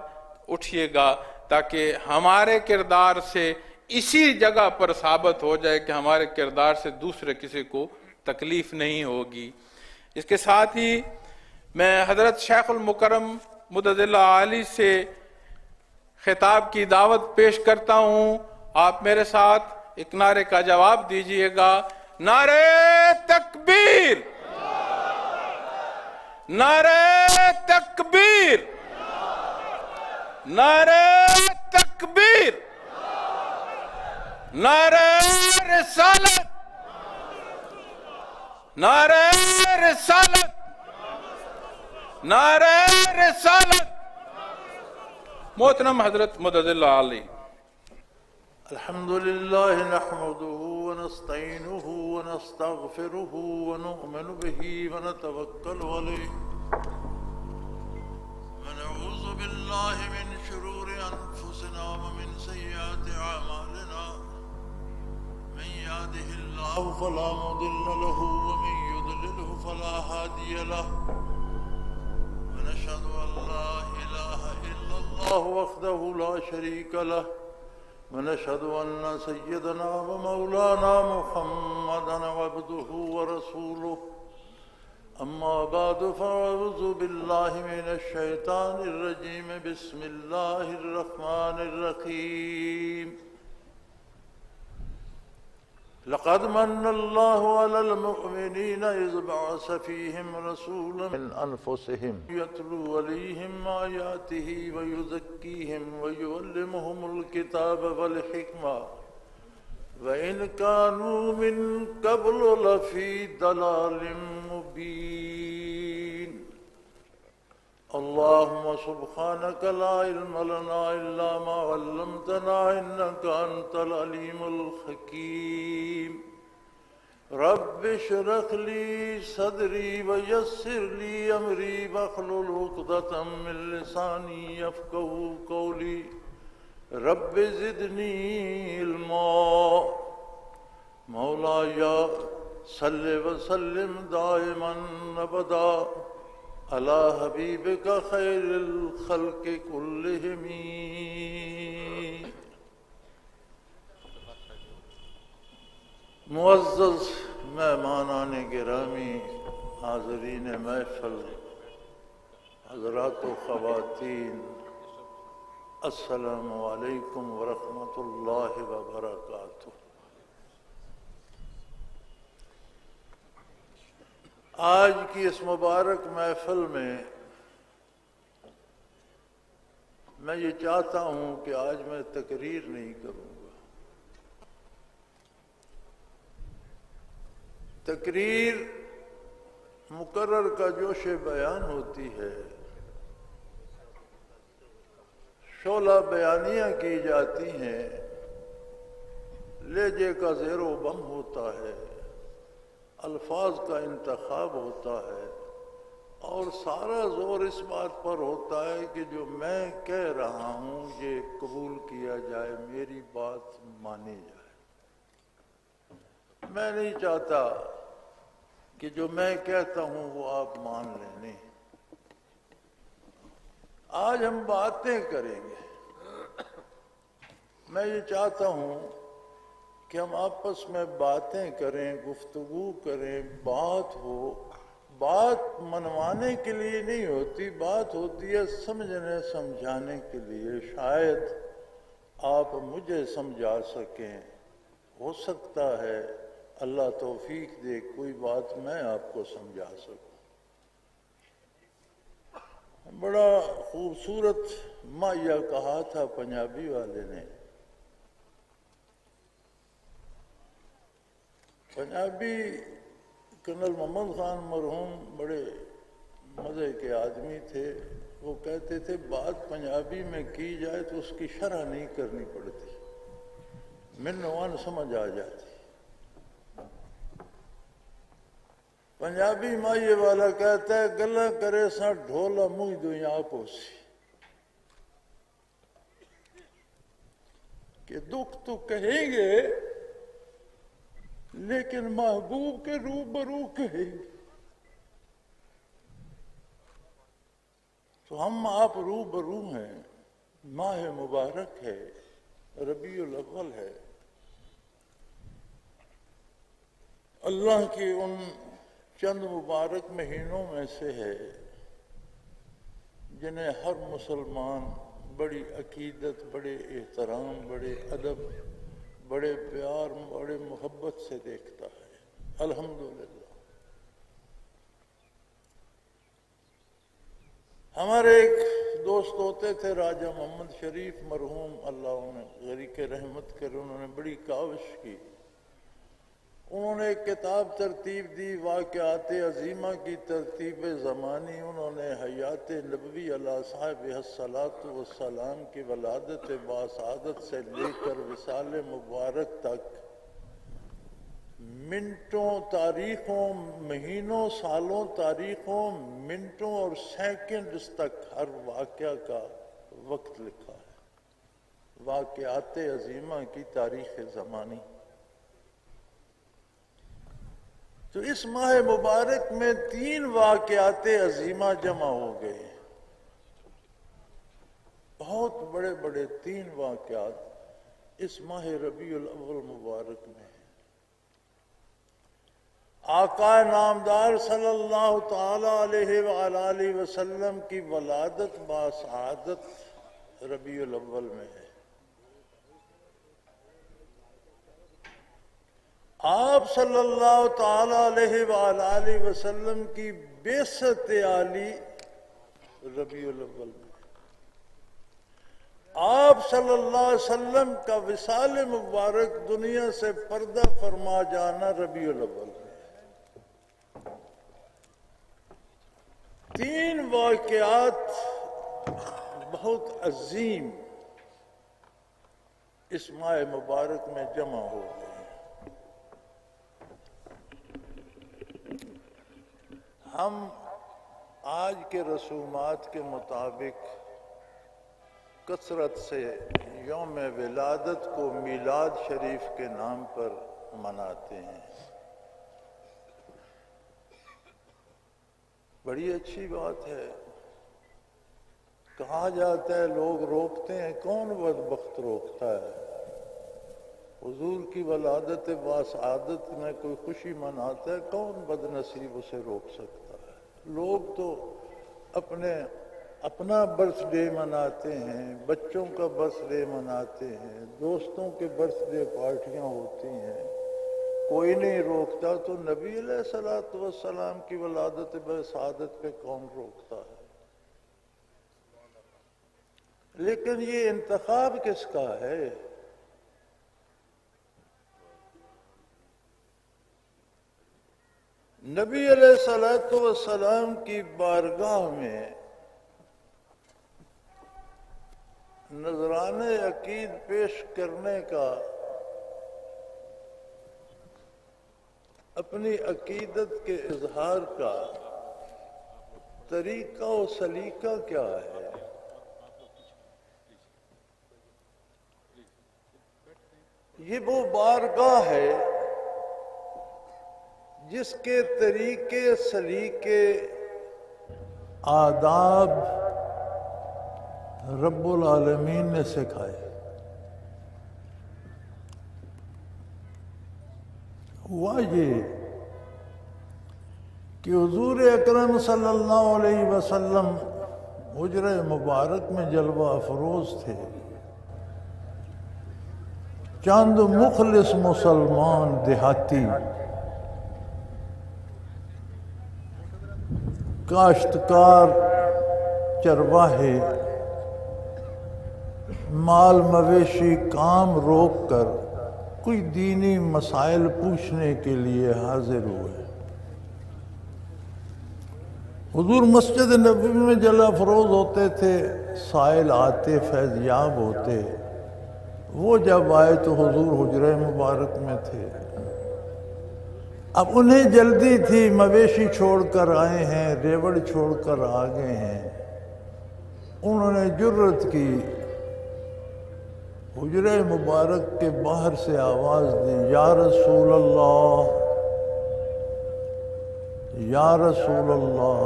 اٹھیے گا، تاکہ ہمارے کردار سے اسی جگہ پر ثابت ہو جائے کہ ہمارے کردار سے دوسرے کسی کو تکلیف نہیں ہوگی۔ اس کے ساتھ ہی میں حضرت شیخ المکرم مدد اللہ علی سے خطاب کی دعوت پیش کرتا ہوں۔ آپ میرے ساتھ ایک نعرے کا جواب دیجئے گا، نعرہ تکبیر، نعرہ تکبیر، نعرہ تکبیر، نعرہ رسالت، نعرہ رسالت، نعرہ رسالت۔ محترم حضرت مدد اللہ علی۔ الحمد لله نحمده ونستعينه ونستغفره ونؤمن به ونتوكل عليه ونعوذ بالله من شرور أنفسنا ومن سيئات أعمالنا من يهده الله فلا مضل له ومن يضلله فلا هادي له ونشهد أن لا إله إلا الله وحده لا شريك له ونشهد أن سيدنا ومولانا محمدا عبده ورسوله أما بعد فأعوذ بالله من الشيطان الرجيم بسم الله الرحمن الرحيم لقد من الله على المؤمنين إذ بعث فيهم رسولا من أنفسهم يتلو عليهم آياته ويزكيهم ويعلمهم الكتاب والحكمة وإن كانوا من قبل لفي ضلال مبين اللهم سبحانك لا علم لنا إلا ما علمتنا إنك أنت العليم الحكيم رب اشرح لي صدري ويسر لي أمري واحلل عقدة من لساني يفقهوا قولي رب زدني علما مولاي صل وسلم دائما أبدا على حبيبك خير الخلق كلهم معزز مہمانان گرامی، حاضرین محفل، حضرات و خواتین، السلام علیکم ورحمۃ اللہ وبرکاتہ۔ آج کی اس مبارک محفل میں میں یہ چاہتا ہوں کہ آج میں تقریر نہیں کروں گا. تقریر مقرر کا جوش بیان ہوتی ہے، شعلہ بیانیاں کی جاتی ہیں، لہجے کا زیر و بم ہوتا ہے، الفاظ کا انتخاب ہوتا ہے، اور سارا زور اس بات پر ہوتا ہے کہ جو میں کہہ رہا ہوں یہ قبول کیا جائے، میری بات مانی جائے. میں نہیں چاہتا کہ جو میں کہتا ہوں وہ آپ مان لینے. آج ہم باتیں کریں گے. میں یہ چاہتا ہوں کہ ہم آپس میں باتیں کریں، گفتگو کریں، بات ہو. بات منوانے کے لیے نہیں ہوتی، بات ہوتی ہے سمجھنے سمجھانے کے لیے. شاید آپ مجھے سمجھا سکیں، ہو سکتا ہے اللہ توفیق دے کوئی بات میں آپ کو سمجھا سکوں. بڑا خوبصورت مائیا کہا تھا پنجابی والے نے. پنجابی کرنل محمد خان مرحوم بڑے مزے کے آدمی تھے. وہ کہتے تھے بات پنجابی میں کی جائے تو اس کی شرح نہیں کرنی پڑتی، منوان سمجھ آ جاتی. پنجابی مائیے والا کہتا ہے گلا کرے سا ڈھولا منہ دنیا پوسی، کہ دکھ تو کہیں گے لیکن محبوب کے روبرو کہیں گے. تو ہم آپ روبرو ہیں. ماہ مبارک ہے، ربیع الاول ہے. اللہ کے ان چند مبارک مہینوں میں سے ہے جنہیں ہر مسلمان بڑی عقیدت، بڑے احترام، بڑے ادب، بڑے پیار، بڑے محبت سے دیکھتا ہے. الحمدللہ. ہمارے ایک دوست ہوتے تھے راجہ محمد شریف مرحوم، اللہ انہیں غریق رحمت کرے. انہوں نے بڑی کاوش کی. انہوں نے ایک کتاب ترتیب دی، واقعات عظیمہ کی ترتیب زمانی. انہوں نے حیات نبوی علی صاحب الصلاۃ والسلام کی ولادت باسعادت سے لے کر وصال مبارک تک منٹوں تاریخوں، مہینوں سالوں تاریخوں، منٹوں اور سیکنڈز تک ہر واقعہ کا وقت لکھا ہے. واقعات عظیمہ کی تاریخ زمانی. تو اس ماہ مبارک میں 3 واقعات عظیمہ جمع ہو گئے. بہت بڑے بڑے 3 واقعات اس ماہ ربیع الاول مبارک میں ہیں. آقا نامدار صلی اللہ تعالی علیہ وآلہ وسلم کی ولادت باسعادت ربیع الاول میں ہے. آپ صلی اللہ تعالی علیہ وآلہ وسلم کی بعثت عالی ربیع الاول میں. آپ صلی اللہ علیہ وسلم کا وصال مبارک دنیا سے پردہ فرما جانا ربیع الاول میں. 3 واقعات بہت عظیم اس ماہ مبارک میں جمع ہو گئے. ہم آج کے رسومات کے مطابق کثرت سے یوم ولادت کو میلاد شریف کے نام پر مناتے ہیں. بڑی اچھی بات ہے. کہا جاتا ہے لوگ روکتے ہیں، کون بدبخت روکتا ہے؟ حضور کی ولادت باسعادت میں کوئی خوشی مناتا ہے، کون بد نصیب اسے روک سکتا ہے؟ لوگ تو اپنا برتھ ڈے مناتے ہیں، بچوں کا برتھ ڈے مناتے ہیں، دوستوں کے برتھ ڈے پارٹیاں ہوتی ہیں، کوئی نہیں روکتا تو نبی علیہ الصلوۃ والسلام کی ولادت بسعادت پہ کون روکتا ہے؟ لیکن یہ انتخاب کس کا ہے؟ نبی علیہ الصلوۃ والسلام کی بارگاہ میں نذرانہ عقید پیش کرنے کا، اپنی عقیدت کے اظہار کا طریقہ و سلیقہ کیا ہے؟ یہ وہ بارگاہ ہے جس کے طریقے سلیقے آداب رب العالمین نے سکھائے۔ ہوا یہ کہ حضور اکرم صلی اللہ علیہ وسلم حجرہ مبارک میں جلوہ افروز تھے۔ چند مخلص مسلمان دیہاتی کاشتکار چرواہے مال مویشی کام روک کر کوئی دینی مسائل پوچھنے کے لیے حاضر ہوئے۔ حضور مسجد نبوی میں جلوہ افروز ہوتے تھے، سائل آتے فیض یاب ہوتے۔ وہ جب آئے تو حضور حجرہ مبارک میں تھے۔ اب انہیں جلدی تھی، مویشی چھوڑ کر آئے ہیں، ریوڑ چھوڑ کر آ گئے ہیں۔ انہوں نے جرت کی، حجرہ مبارک کے باہر سے آواز دی، یا رسول اللہ، یا رسول اللہ۔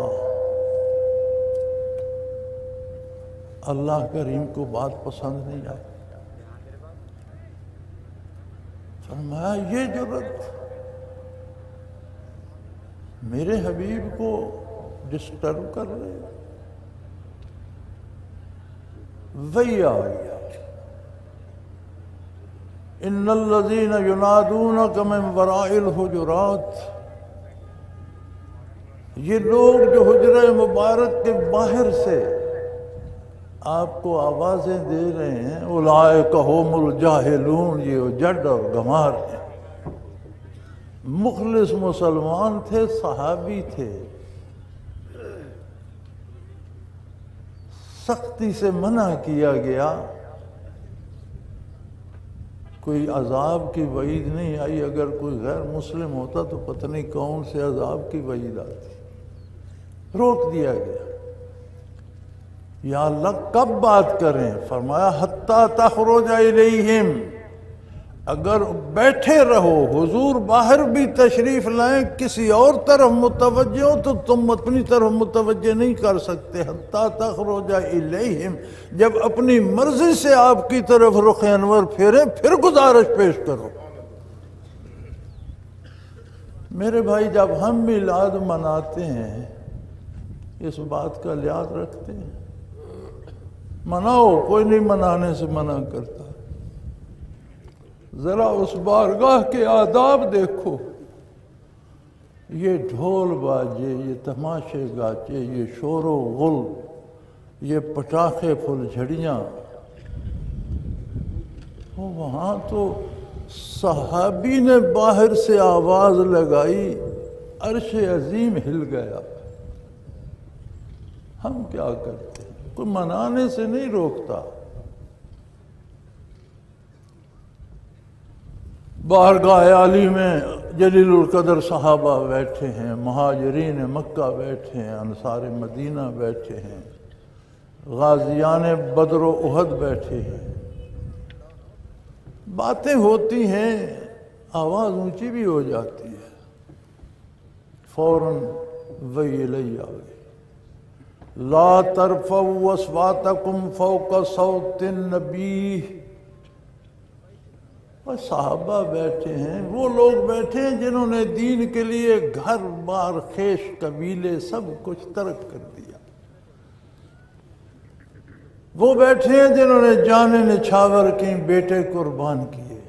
اللہ کریم کو بات پسند نہیں آئی۔ فرمایا یہ جرت میرے حبیب کو ڈسٹرب کر رہے، وہی آ گیا، ان الذین ینادونک من وراء الحجرات۔ یہ لوگ جو حجرہ مبارک کے باہر سے آپ کو آوازیں دے رہے ہیں، اولئک ھم الجاہلون، یہ جڈ اور گمار ہیں۔ مخلص مسلمان تھے، صحابی تھے، سختی سے منع کیا گیا۔ کوئی عذاب کی وعید نہیں آئی، اگر کوئی غیر مسلم ہوتا تو پتہ نہیں کون سے عذاب کی وعید آتی، روک دیا گیا۔ یا اللہ کب بات کریں؟ فرمایا حتی تخرج الیہم، اگر بیٹھے رہو، حضور باہر بھی تشریف لائیں، کسی اور طرف متوجہ ہو تو تم اپنی طرف متوجہ نہیں کر سکتے۔ حتی تخرج الیہم، جب اپنی مرضی سے آپ کی طرف رخ انور پھیریں پھر گزارش پیش کرو۔ میرے بھائی، جب ہم میلاد مناتے ہیں اس بات کا لحاظ رکھتے ہیں، مناؤ، کوئی نہیں منانے سے منع کرتا۔ ذرا اس بارگاہ کے آداب دیکھو، یہ ڈھول باجے، یہ تماشے گاچے، یہ شور و غل، یہ پٹاخے پھل جھڑیاں، وہاں تو صحابی نے باہر سے آواز لگائی، عرش عظیم ہل گیا۔ ہم کیا کرتے ہیں؟ کوئی منانے سے نہیں روکتا۔ بارگاہ عالی میں جلیل القدر صحابہ بیٹھے ہیں، مہاجرین مکہ بیٹھے ہیں، انصار مدینہ بیٹھے ہیں، غازیان بدر و احد بیٹھے ہیں۔ باتیں ہوتی ہیں، آواز اونچی بھی ہو جاتی ہے، فوراً وہی الیہ آ گئی، لا ترفعوا اصواتکم فوق صوت النبی۔ اور صحابہ بیٹھے ہیں، وہ لوگ بیٹھے ہیں جنہوں نے دین کے لیے گھر بار خیش قبیلے سب کچھ ترک کر دیا۔ وہ بیٹھے ہیں جنہوں نے جانیں نچھاور کی، بیٹے قربان کیے۔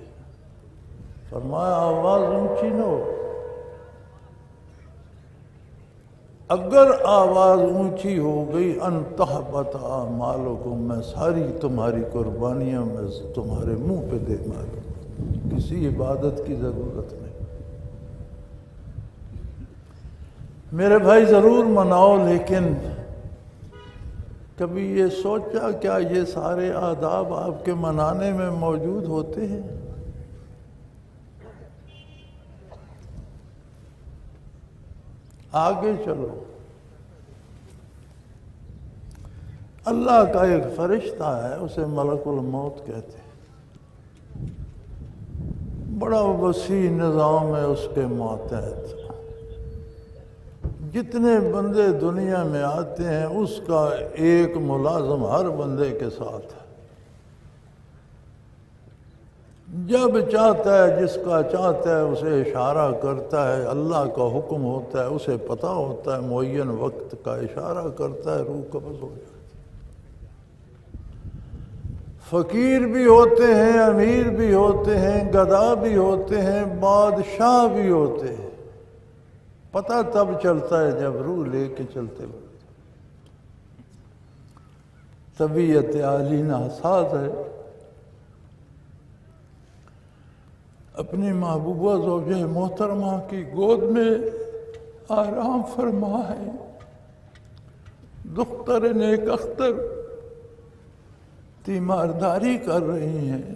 فرمایا آواز اونچی نہ ہو. اگر آواز اونچی ہو گئی ان تحبط اعمالکم، میں ساری تمہاری قربانیاں میں تمہارے منہ پہ دے ماروں. کسی عبادت کی ضرورت نہیں. میرے بھائی ضرور مناؤ، لیکن کبھی یہ سوچا کیا یہ سارے آداب آپ کے منانے میں موجود ہوتے ہیں؟ آگے چلو. اللہ کا ایک فرشتہ ہے، اسے ملک الموت کہتے ہیں. بڑا وسیع نظام ہے اس کے ماتحت. جتنے بندے دنیا میں آتے ہیں اس کا ایک ملازم ہر بندے کے ساتھ ہے. جب چاہتا ہے جس کا چاہتا ہے اسے اشارہ کرتا ہے. اللہ کا حکم ہوتا ہے، اسے پتہ ہوتا ہے، معین وقت کا اشارہ کرتا ہے، روح قبض ہو جاتی ہے. فقیر بھی ہوتے ہیں، امیر بھی ہوتے ہیں، گدھا بھی ہوتے ہیں، بادشاہ بھی ہوتے ہیں. پتہ تب چلتا ہے جب روح لے کے چلتے وقت. طبیعت عالی ناساز ہے. اپنی محبوبہ زوجہ محترمہ کی گود میں آرام فرما ہے. دختر نیک اختر تیمارداری کر رہی ہیں.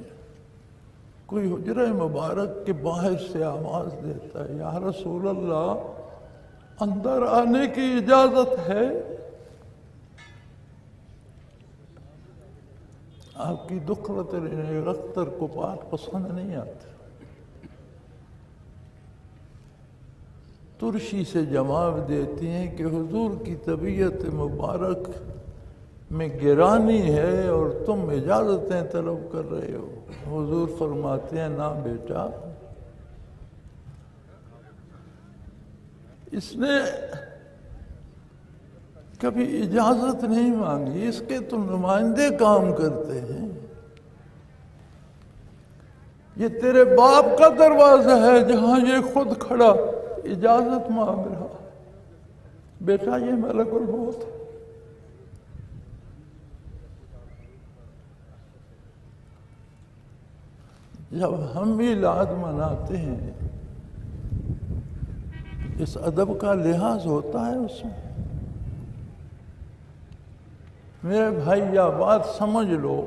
کوئی حجرہ مبارک کے باہر سے آواز دیتا ہے، یا رسول اللہ اندر آنے کی اجازت ہے؟ آپ کی دختر نیک اختر کو بات پسند نہیں آتی. ترشی سے جواب دیتی ہیں کہ حضور کی طبیعت مبارک میں گرانی ہے اور تم اجازتیں طلب کر رہے ہو. حضور فرماتے ہیں نہ بیٹا، اس نے کبھی اجازت نہیں مانگی، اس کے تو نمائندے کام کرتے ہیں. یہ تیرے باپ کا دروازہ ہے جہاں یہ خود کھڑا اجازت مانگ رہا. بیٹا یہ ملک الموت ہے. جب ہم میلاد مناتے ہیں اس ادب کا لحاظ ہوتا ہے اس میں. میرے بھائی یا بات سمجھ لو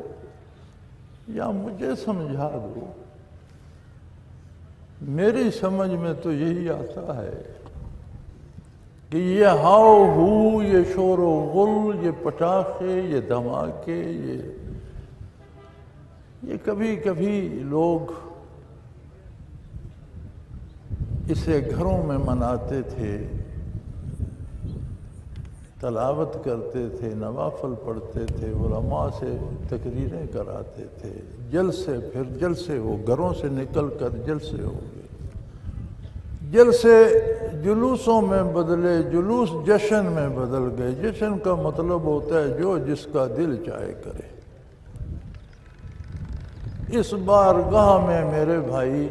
یا مجھے سمجھا دو. میری سمجھ میں تو یہی آتا ہے کہ یہ ہاؤ ہو، یہ شور و غل، یہ پٹاخے، یہ دھماکے، یہ کبھی کبھی لوگ اسے گھروں میں مناتے تھے، تلاوت کرتے تھے، نوافل پڑھتے تھے، علماء سے تقریریں کراتے تھے. جلسے پھر جلسے وہ گھروں سے نکل کر جلسے ہو گئے. جلسے جلوسوں میں بدلے، جلوس جشن میں بدل گئے. جشن کا مطلب ہوتا ہے جو جس کا دل چاہے کرے. اس بارگاہ میں میرے بھائی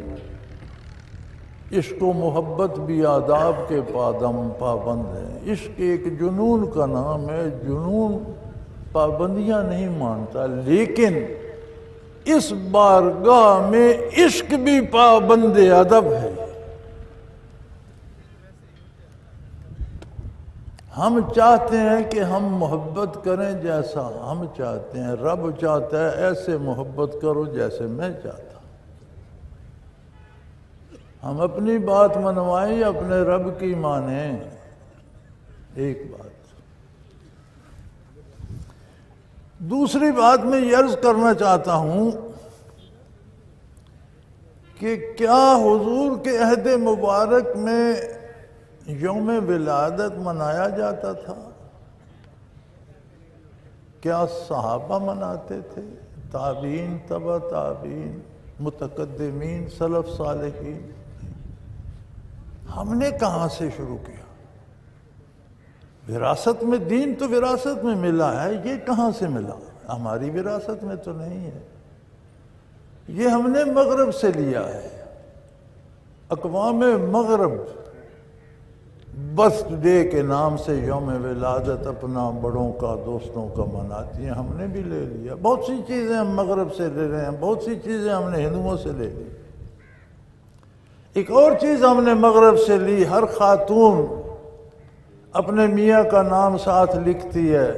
عشق و محبت بھی آداب کے پابند ہیں. عشق ایک جنون کا نام ہے. جنون پابندیاں نہیں مانتا، لیکن اس بارگاہ میں عشق بھی پابند ادب ہے. ہم چاہتے ہیں کہ ہم محبت کریں جیسا ہم چاہتے ہیں. رب چاہتا ہے ایسے محبت کرو جیسے میں چاہتا ہوں. ہم اپنی بات منوائیں یا اپنے رب کی مانیں؟ ایک بات. دوسری بات میں یہ عرض کرنا چاہتا ہوں کہ کیا حضور کے عہد مبارک میں یوم ولادت منایا جاتا تھا؟ کیا صحابہ مناتے تھے؟ تابعین، تبع تابعین، متقدمین، سلف صالحین؟ ہم نے کہاں سے شروع کیا؟ وراثت میں، دین تو وراثت میں ملا ہے. یہ کہاں سے ملا؟ ہماری وراثت میں تو نہیں ہے. یہ ہم نے مغرب سے لیا ہے. اقوام مغرب برتھ ڈے کے نام سے یوم ولادت اپنا بڑوں کا دوستوں کا مناتی ہیں. ہم نے بھی لے لیا. بہت سی چیزیں ہم مغرب سے لے رہے ہیں, بہت سی چیزیں ہم نے ہندوؤں سے لے لی. ایک اور چیز ہم نے مغرب سے لی, ہر خاتون اپنے میاں کا نام ساتھ لکھتی ہے,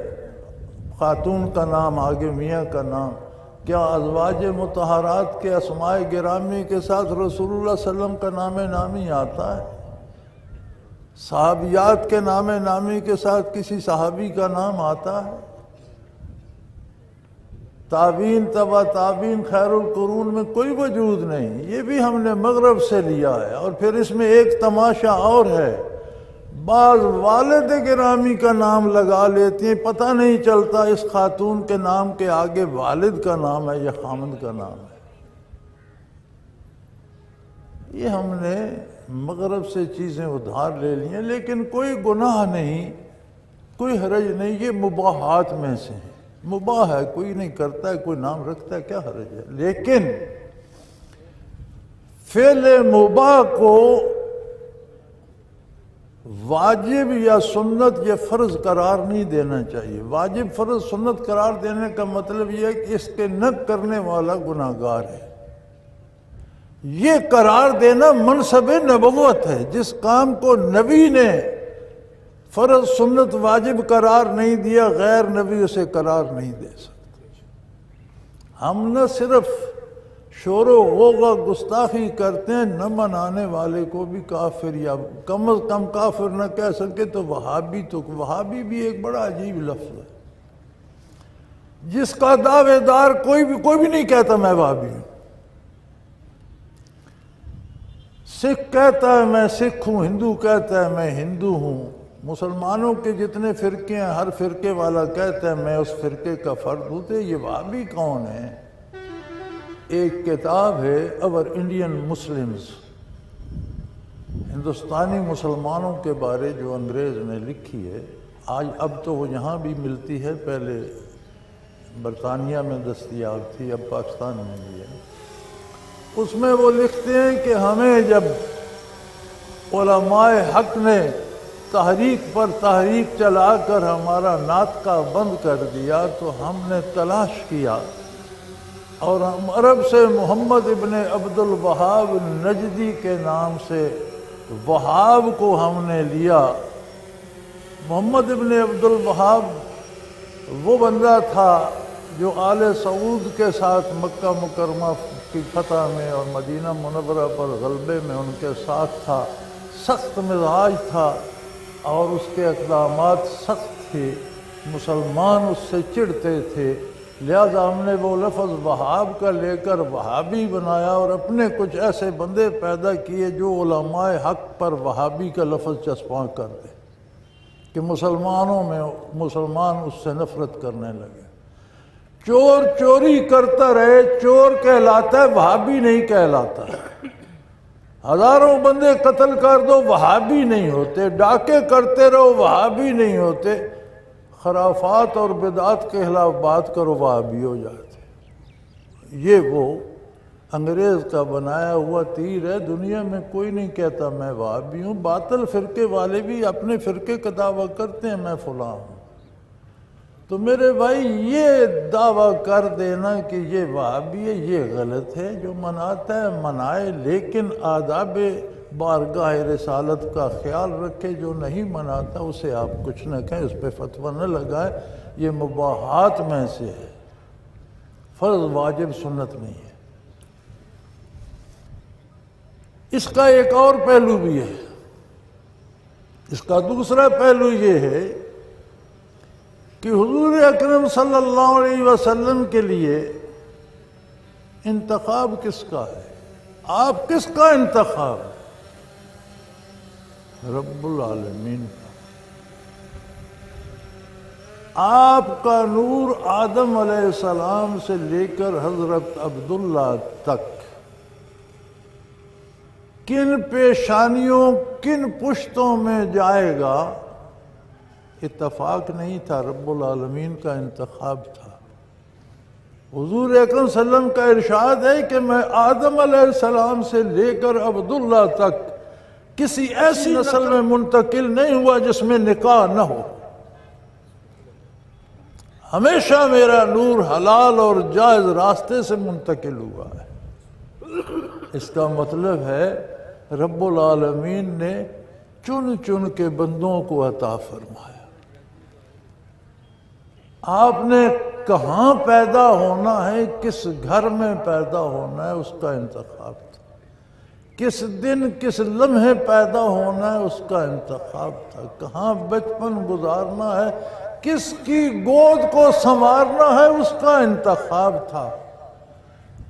خاتون کا نام آگے میاں کا نام. کیا ازواج مطہرات کے اسماء گرامی کے ساتھ رسول اللہ صلی اللہ علیہ وسلم کا نام نامی آتا ہے؟ صحابیات کے نام نامی کے ساتھ کسی صحابی کا نام آتا ہے؟ تابعین تبع تابعین خیر القرون میں کوئی وجود نہیں. یہ بھی ہم نے مغرب سے لیا ہے. اور پھر اس میں ایک تماشا اور ہے, بعض والد گرامی کا نام لگا لیتی ہیں, پتہ نہیں چلتا اس خاتون کے نام کے آگے والد کا نام ہے یا خامند کا نام ہے. یہ ہم نے مغرب سے چیزیں ادھار لے لی ہیں, لیکن کوئی گناہ نہیں, کوئی حرج نہیں. یہ مباحات میں سے ہیں, مباح ہے, کوئی نہیں کرتا ہے, کوئی نام رکھتا ہے, کیا حرج ہے. لیکن فعل مباح کو واجب یا سنت یا فرض قرار نہیں دینا چاہیے. واجب فرض سنت قرار دینے کا مطلب یہ ہے کہ اس کے نہ کرنے والا گناہگار ہے. یہ قرار دینا منصب نبوت ہے. جس کام کو نبی نے فرض سنت واجب قرار نہیں دیا, غیر نبی اسے قرار نہیں دے سکتے. ہم نہ صرف شور و غوغا گستاخی کرتے ہیں, نہ منانے والے کو بھی کافر, یا کم از کم کافر نہ کہہ سکے تو وہابی. تو وہابی بھی ایک بڑا عجیب لفظ ہے, جس کا دعوے دار کوئی بھی نہیں کہتا میں وہابی ہوں. سکھ کہتا ہے میں سکھ ہوں, ہندو کہتا ہے میں ہندو ہوں. مسلمانوں کے جتنے فرقے ہیں ہر فرقے والا کہتا ہے میں اس فرقے کا فرد ہوں. تو یہ وہابی کون ہے؟ ایک کتاب ہے اور انڈین مسلمز, ہندوستانی مسلمانوں کے بارے جو انگریز نے لکھی ہے. آج اب تو وہ یہاں بھی ملتی ہے, پہلے برطانیہ میں دستیاب تھی, اب پاکستان میں بھی ہے. اس میں وہ لکھتے ہیں کہ ہمیں جب علماء حق نے تحریک پر تحریک چلا کر ہمارا ناطقہ بند کر دیا تو ہم نے تلاش کیا اور ہم عرب سے محمد ابن عبد الوہاب نجدی کے نام سے وہاب کو ہم نے لیا. محمد ابن عبد الوہاب وہ بندہ تھا جو آل سعود کے ساتھ مکہ مکرمہ کی فتح میں اور مدینہ منورہ پر غلبے میں ان کے ساتھ تھا. سخت مزاج تھا اور اس کے اقدامات سخت تھے, مسلمان اس سے چڑھتے تھے. لہذا ہم نے وہ لفظ وہاب کا لے کر وہابی بنایا اور اپنے کچھ ایسے بندے پیدا کیے جو علماء حق پر وہابی کا لفظ چسپاں کر دے کہ مسلمانوں میں مسلمان اس سے نفرت کرنے لگے. چور چوری کرتا رہے چور کہلاتا ہے, وہابی نہیں کہلاتا. ہزاروں بندے قتل کر دو وہابی نہیں ہوتے, ڈاکے کرتے رہو وہابی نہیں ہوتے, خرافات اور بدعات کے خلاف بات کرو وہابی ہو جاتے. یہ وہ انگریز کا بنایا ہوا تیر ہے. دنیا میں کوئی نہیں کہتا میں وہابی ہوں. باطل فرقے والے بھی اپنے فرقے کا دعویٰ کرتے ہیں میں فلاں ہوں. تو میرے بھائی یہ دعویٰ کر دینا کہ یہ وہابی ہے یہ غلط ہے. جو مناتا ہے منائے, لیکن آداب بارگاہ رسالت کا خیال رکھے. جو نہیں مناتا اسے آپ کچھ نہ کہیں, اس پہ فتویٰ نہ لگائیں. یہ مباحات میں سے ہے, فرض واجب سنت نہیں ہے. اس کا ایک اور پہلو بھی ہے. اس کا دوسرا پہلو یہ ہے کہ حضور اکرم صلی اللہ علیہ وسلم کے لیے انتخاب کس کا ہے؟ آپ کس کا انتخاب؟ رب العالمین کا. آپ کا نور آدم علیہ السلام سے لے کر حضرت عبداللہ تک کن پیشانیوں کن پشتوں میں جائے گا اتفاق نہیں تھا, رب العالمین کا انتخاب تھا. حضور اکرم صلی اللہ علیہ وسلم کا ارشاد ہے کہ میں آدم علیہ السلام سے لے کر عبداللہ تک کسی ایسی نسل میں منتقل نہیں ہوا جس میں نکاح نہ ہو۔ ہمیشہ میرا نور حلال اور جائز راستے سے منتقل ہوا ہے۔ اس کا مطلب ہے رب العالمین نے چن چن کے بندوں کو عطا فرمایا۔ آپ نے کہاں پیدا ہونا ہے، کس گھر میں پیدا ہونا ہے، اس کا انتخاب تھا۔ کس دن کس لمحے پیدا ہونا ہے، اس کا انتخاب تھا۔ کہاں بچپن گزارنا ہے، کس کی گود کو سنوارنا ہے، اس کا انتخاب تھا۔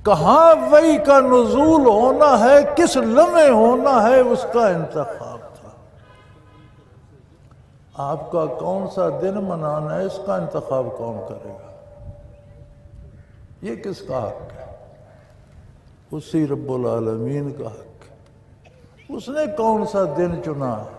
کہاں وحی کا نزول ہونا ہے، کس لمحے ہونا ہے، اس کا انتخاب تھا۔ آپ کا کون سا دن منانا ہے، اس کا انتخاب کون کرے گا؟ یہ کس کا حق ہے؟ اسی رب العالمین کا حق ہے۔ اس نے کون سا دن چنا ہے؟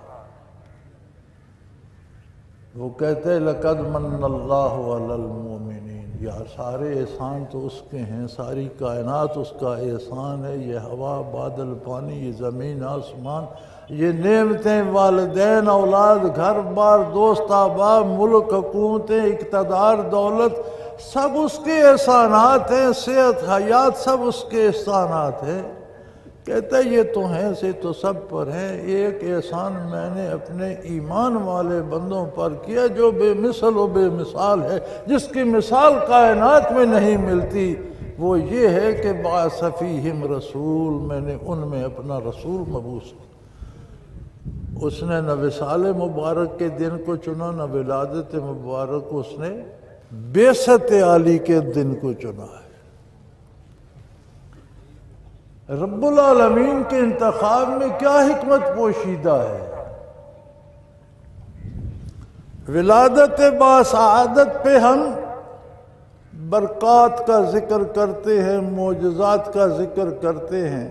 وہ کہتے ہیں لَقَدْ مَنَّ اللَّهُ عَلَى الْمُؤْمِنِينَ، یا سارے احسان تو اس کے ہیں، ساری کائنات اس کا احسان ہے۔ یہ ہوا، بادل، پانی، یہ زمین، آسمان، یہ نعمتیں، والدین، اولاد، گھر بار، دوست احباب، ملک، حکومتیں، اقتدار، دولت، سب اس کے احسانات ہیں۔ صحت، حیات، سب اس کے احسانات ہیں۔ کہتا ہے یہ تو ہیں سے تو سب پر ہیں، ایک احسان میں نے اپنے ایمان والے بندوں پر کیا جو بے مثل و بے مثال ہے، جس کی مثال کائنات میں نہیں ملتی۔ وہ یہ ہے کہ بعث فیہم رسول، میں نے ان میں اپنا رسول مبعوث کیا۔ اس نے نہ وصال مبارک کے دن کو چنا، نہ ولادت مبارک، اس نے بعثت عالی کے دن کو چنا ہے۔ رب العالمین کے انتخاب میں کیا حکمت پوشیدہ ہے؟ ولادت باسعادت پہ ہم برکات کا ذکر کرتے ہیں، معجزات کا ذکر کرتے ہیں۔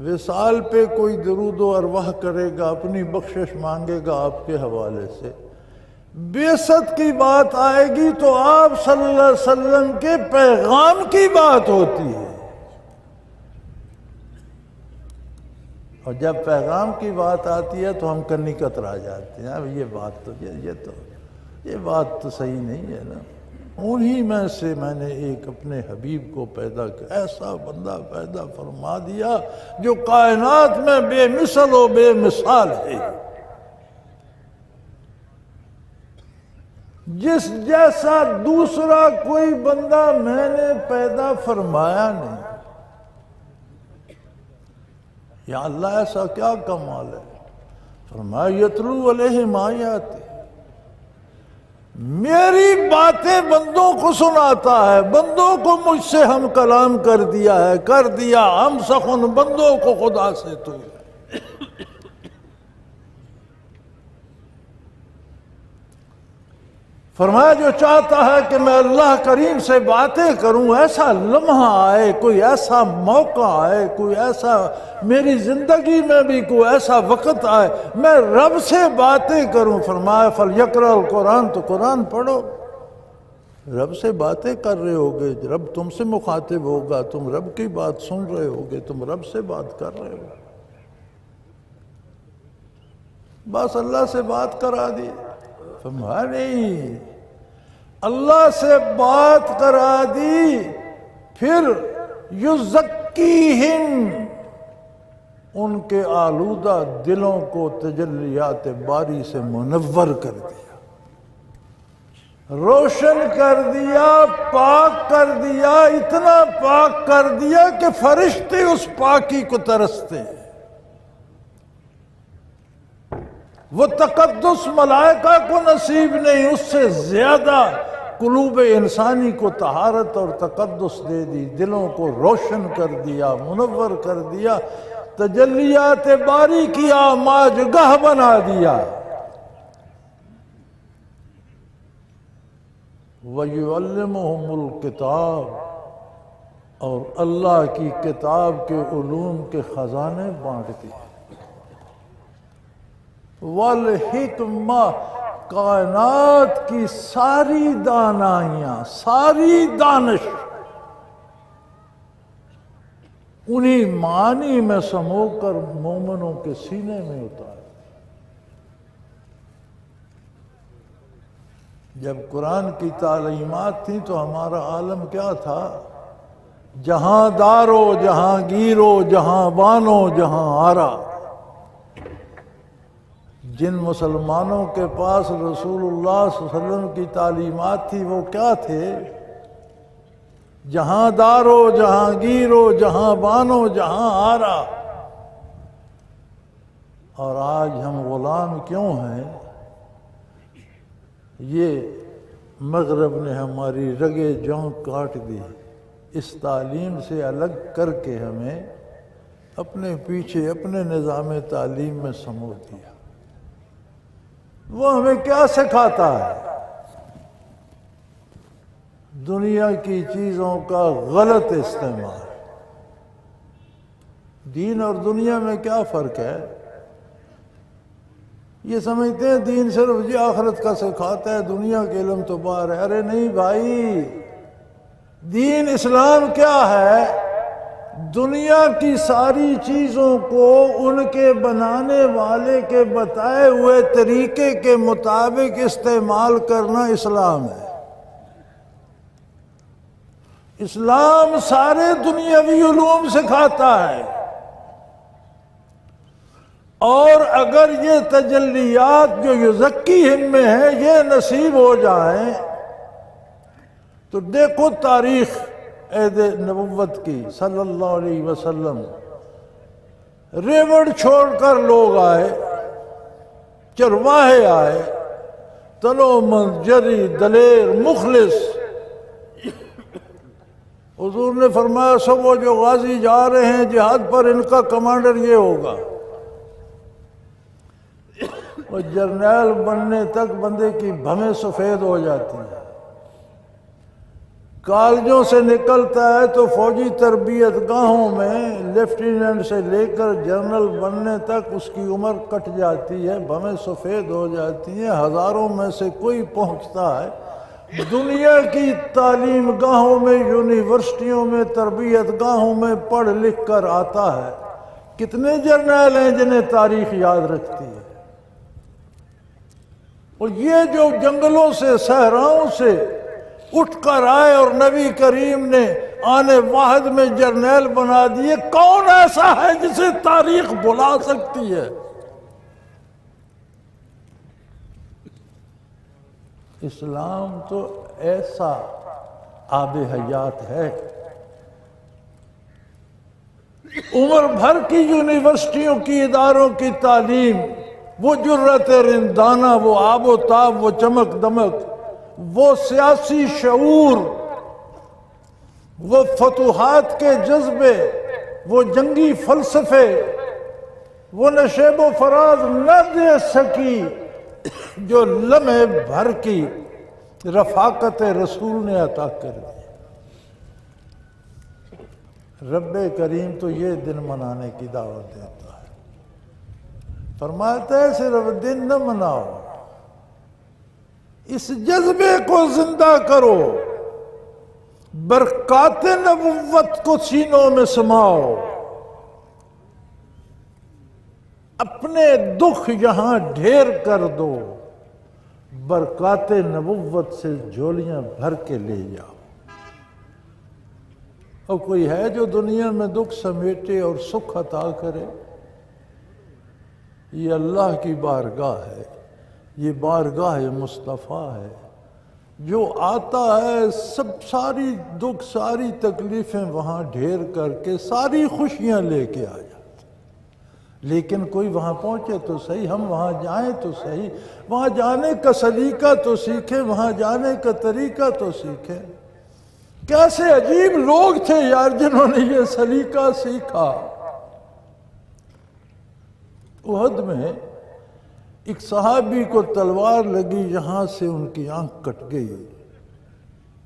وصال پہ کوئی درود و ارواح کرے گا، اپنی بخشش مانگے گا آپ کے حوالے سے۔ بعثت کی بات آئے گی تو آپ صلی اللہ علیہ وسلم کے پیغام کی بات ہوتی ہے، اور جب پیغام کی بات آتی ہے تو ہم کنی کترا جاتے ہیں۔ اب یہ بات تو صحیح نہیں ہے نا۔ انہی میں سے میں نے ایک اپنے حبیب کو پیدا کیا، ایسا بندہ پیدا فرما دیا جو کائنات میں بے مثل و بے مثال ہے، جس جیسا دوسرا کوئی بندہ میں نے پیدا فرمایا نہیں۔ یا اللہ ایسا کیا کمال ہے؟ فرمایا یتلو علیہم آیاتی، میری باتیں بندوں کو سناتا ہے۔ بندوں کو مجھ سے ہم کلام کر دیا ہے، کر دیا ہم سخن بندوں کو خدا سے تو۔ فرمایا جو چاہتا ہے کہ میں اللہ کریم سے باتیں کروں، ایسا لمحہ آئے، کوئی ایسا موقع آئے، کوئی ایسا میری زندگی میں بھی کوئی ایسا وقت آئے میں رب سے باتیں کروں۔ فرمایا فَلْيَقْرَأْ الْقُرْآنَ، تو قرآن پڑھو۔ رب سے باتیں کر رہے ہوگے، رب تم سے مخاطب ہوگا، تم رب کی بات سن رہے ہوگے، تم رب سے بات کر رہے ہو۔ بس اللہ سے بات کرا دی؟ فرمایا نہیں، اللہ سے بات کرا دی، پھر یزکیہم، ان کے آلودہ دلوں کو تجلیات باری سے منور کر دیا، روشن کر دیا، پاک کر دیا، اتنا پاک کر دیا کہ فرشتے اس پاکی کو ترستے ہیں۔ وہ تقدس ملائکہ کو نصیب نہیں، اس سے زیادہ قلوب انسانی کو طہارت اور تقدس دے دی، دلوں کو روشن کر دیا، منور کر دیا، تجلیات باری کی آماج گاہ بنا دیا۔ وَيُعَلِّمُهُمُ الْكِتَابَ، اور اللہ کی کتاب کے علوم کے خزانے بانٹ دیے۔ والحکمہ، کائنات کی ساری دانائیاں، ساری دانش انہی معانی میں سمو کر مومنوں کے سینے میں اتار۔ جب قرآن کی تعلیمات تھیں تو ہمارا عالم کیا تھا؟ جہاں دارو، جہاں گیرو، جہاں بانو، جہاں آرا۔ جن مسلمانوں کے پاس رسول اللہ صلی اللہ علیہ وسلم کی تعلیمات تھی وہ کیا تھے؟ جہاں دارو، جہاں گیرو، جہاں بانو، جہاں آرا۔ اور آج ہم غلام کیوں ہیں؟ یہ مغرب نے ہماری رگے جوں کاٹ دی، اس تعلیم سے الگ کر کے ہمیں اپنے پیچھے اپنے نظام تعلیم میں سمو دیا۔ وہ ہمیں کیا سکھاتا ہے؟ دنیا کی چیزوں کا غلط استعمال۔ دین اور دنیا میں کیا فرق ہے؟ یہ سمجھتے ہیں دین صرف جی آخرت کا سکھاتا ہے، دنیا کے علم تو باہر ہے۔ ارے نہیں بھائی، دین اسلام کیا ہے؟ دنیا کی ساری چیزوں کو ان کے بنانے والے کے بتائے ہوئے طریقے کے مطابق استعمال کرنا اسلام ہے۔ اسلام سارے دنیاوی علوم سکھاتا ہے، اور اگر یہ تجلیات جو یزکیہم میں ہیں یہ نصیب ہو جائیں تو دیکھو تاریخ عہد نبوت کی صلی اللہ علیہ وسلم، ریوڑ چھوڑ کر لوگ آئے، چرواہے آئے، تنومند، جری، دلیر، مخلص۔ حضور نے فرمایا سب وہ جو غازی جا رہے ہیں جہاد پر، ان کا کمانڈر یہ ہوگا۔ اور جرنیل بننے تک بندے کی بھمیں سفید ہو جاتی ہیں۔ کالجوں سے نکلتا ہے تو فوجی تربیت گاہوں میں لیفٹیننٹ سے لے کر جنرل بننے تک اس کی عمر کٹ جاتی ہے، بھمیں سفید ہو جاتی ہیں، ہزاروں میں سے کوئی پہنچتا ہے۔ دنیا کی تعلیم گاہوں میں، یونیورسٹیوں میں، تربیت گاہوں میں پڑھ لکھ کر آتا ہے۔ کتنے جرنیل ہیں جنہیں تاریخ یاد رکھتی ہے؟ اور یہ جو جنگلوں سے، صحراؤں سے اٹھ کر آئے اور نبی کریم نے آنے واحد میں جرنیل بنا دیے، کون ایسا ہے جسے تاریخ بھلا سکتی ہے؟ اسلام تو ایسا آب حیات ہے۔ عمر بھر کی یونیورسٹیوں کی، اداروں کی تعلیم، وہ جرت رندانہ، وہ آب و تاب، وہ چمک دمک، وہ سیاسی شعور، وہ فتوحات کے جذبے، وہ جنگی فلسفے، وہ نشیب و فراز نہ دے سکی جو لمحے بھر کی رفاقت رسول نے عطا کر دی۔ رب کریم تو یہ دن منانے کی دعوت دیتا ہے، فرماتا ہے صرف دن نہ مناؤ، اس جذبے کو زندہ کرو، برکات نبوت کو سینوں میں سماؤ، اپنے دکھ یہاں ڈھیر کر دو، برکات نبوت سے جھولیاں بھر کے لے جاؤ۔ اور کوئی ہے جو دنیا میں دکھ سمیٹے اور سکھ عطا کرے؟ یہ اللہ کی بارگاہ ہے، یہ بارگاہ مصطفیٰ ہے۔ جو آتا ہے ساری دکھ، ساری تکلیفیں وہاں ڈھیر کر کے ساری خوشیاں لے کے آ جاتا۔ لیکن کوئی وہاں پہنچے تو صحیح، ہم وہاں جائیں تو صحیح، وہاں جانے کا سلیقہ تو سیکھیں، وہاں جانے کا طریقہ تو سیکھیں۔ کیسے عجیب لوگ تھے یار جنہوں نے یہ سلیقہ سیکھا۔ احد میں ایک صحابی کو تلوار لگی، یہاں سے ان کی آنکھ کٹ گئی،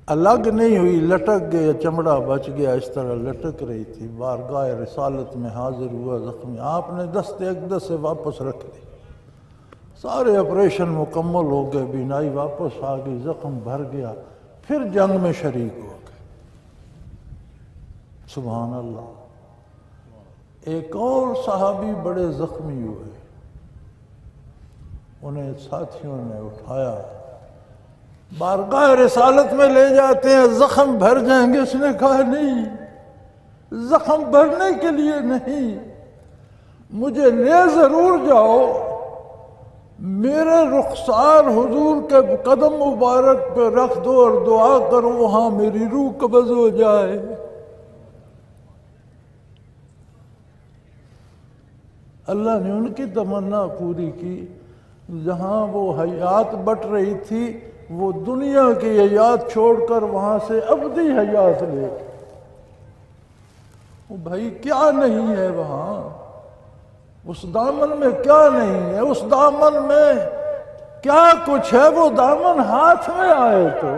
الگ نہیں ہوئی، لٹک گیا، چمڑا بچ گیا، اس طرح لٹک رہی تھی۔ بارگاہ رسالت میں حاضر ہوا زخمی، آپ نے دست اقدس سے واپس رکھ دی۔ سارے آپریشن مکمل ہو گئے، بینائی واپس آ گئی، زخم بھر گیا، پھر جنگ میں شریک ہو گئے۔ سبحان اللہ۔ ایک اور صحابی بڑے زخمی ہوئے، انہیں ساتھیوں نے اٹھایا، بارگاہ رسالت میں لے جاتے ہیں، زخم بھر جائیں گے۔ اس نے کہا نہیں، زخم بھرنے کے لیے نہیں، مجھے لے ضرور جاؤ، میرے رخسار حضور کے قدم مبارک پہ رکھ دو اور دعا کرو وہاں میری روح قبض ہو جائے۔ اللہ نے ان کی تمنا پوری کی۔ جہاں وہ حیات بٹ رہی تھی، وہ دنیا کی حیات چھوڑ کر وہاں سے ابدی حیات لے۔ وہ بھائی کیا نہیں ہے وہاں، اس دامن میں کیا نہیں ہے، اس دامن میں کیا کچھ ہے، وہ دامن ہاتھ میں آئے تو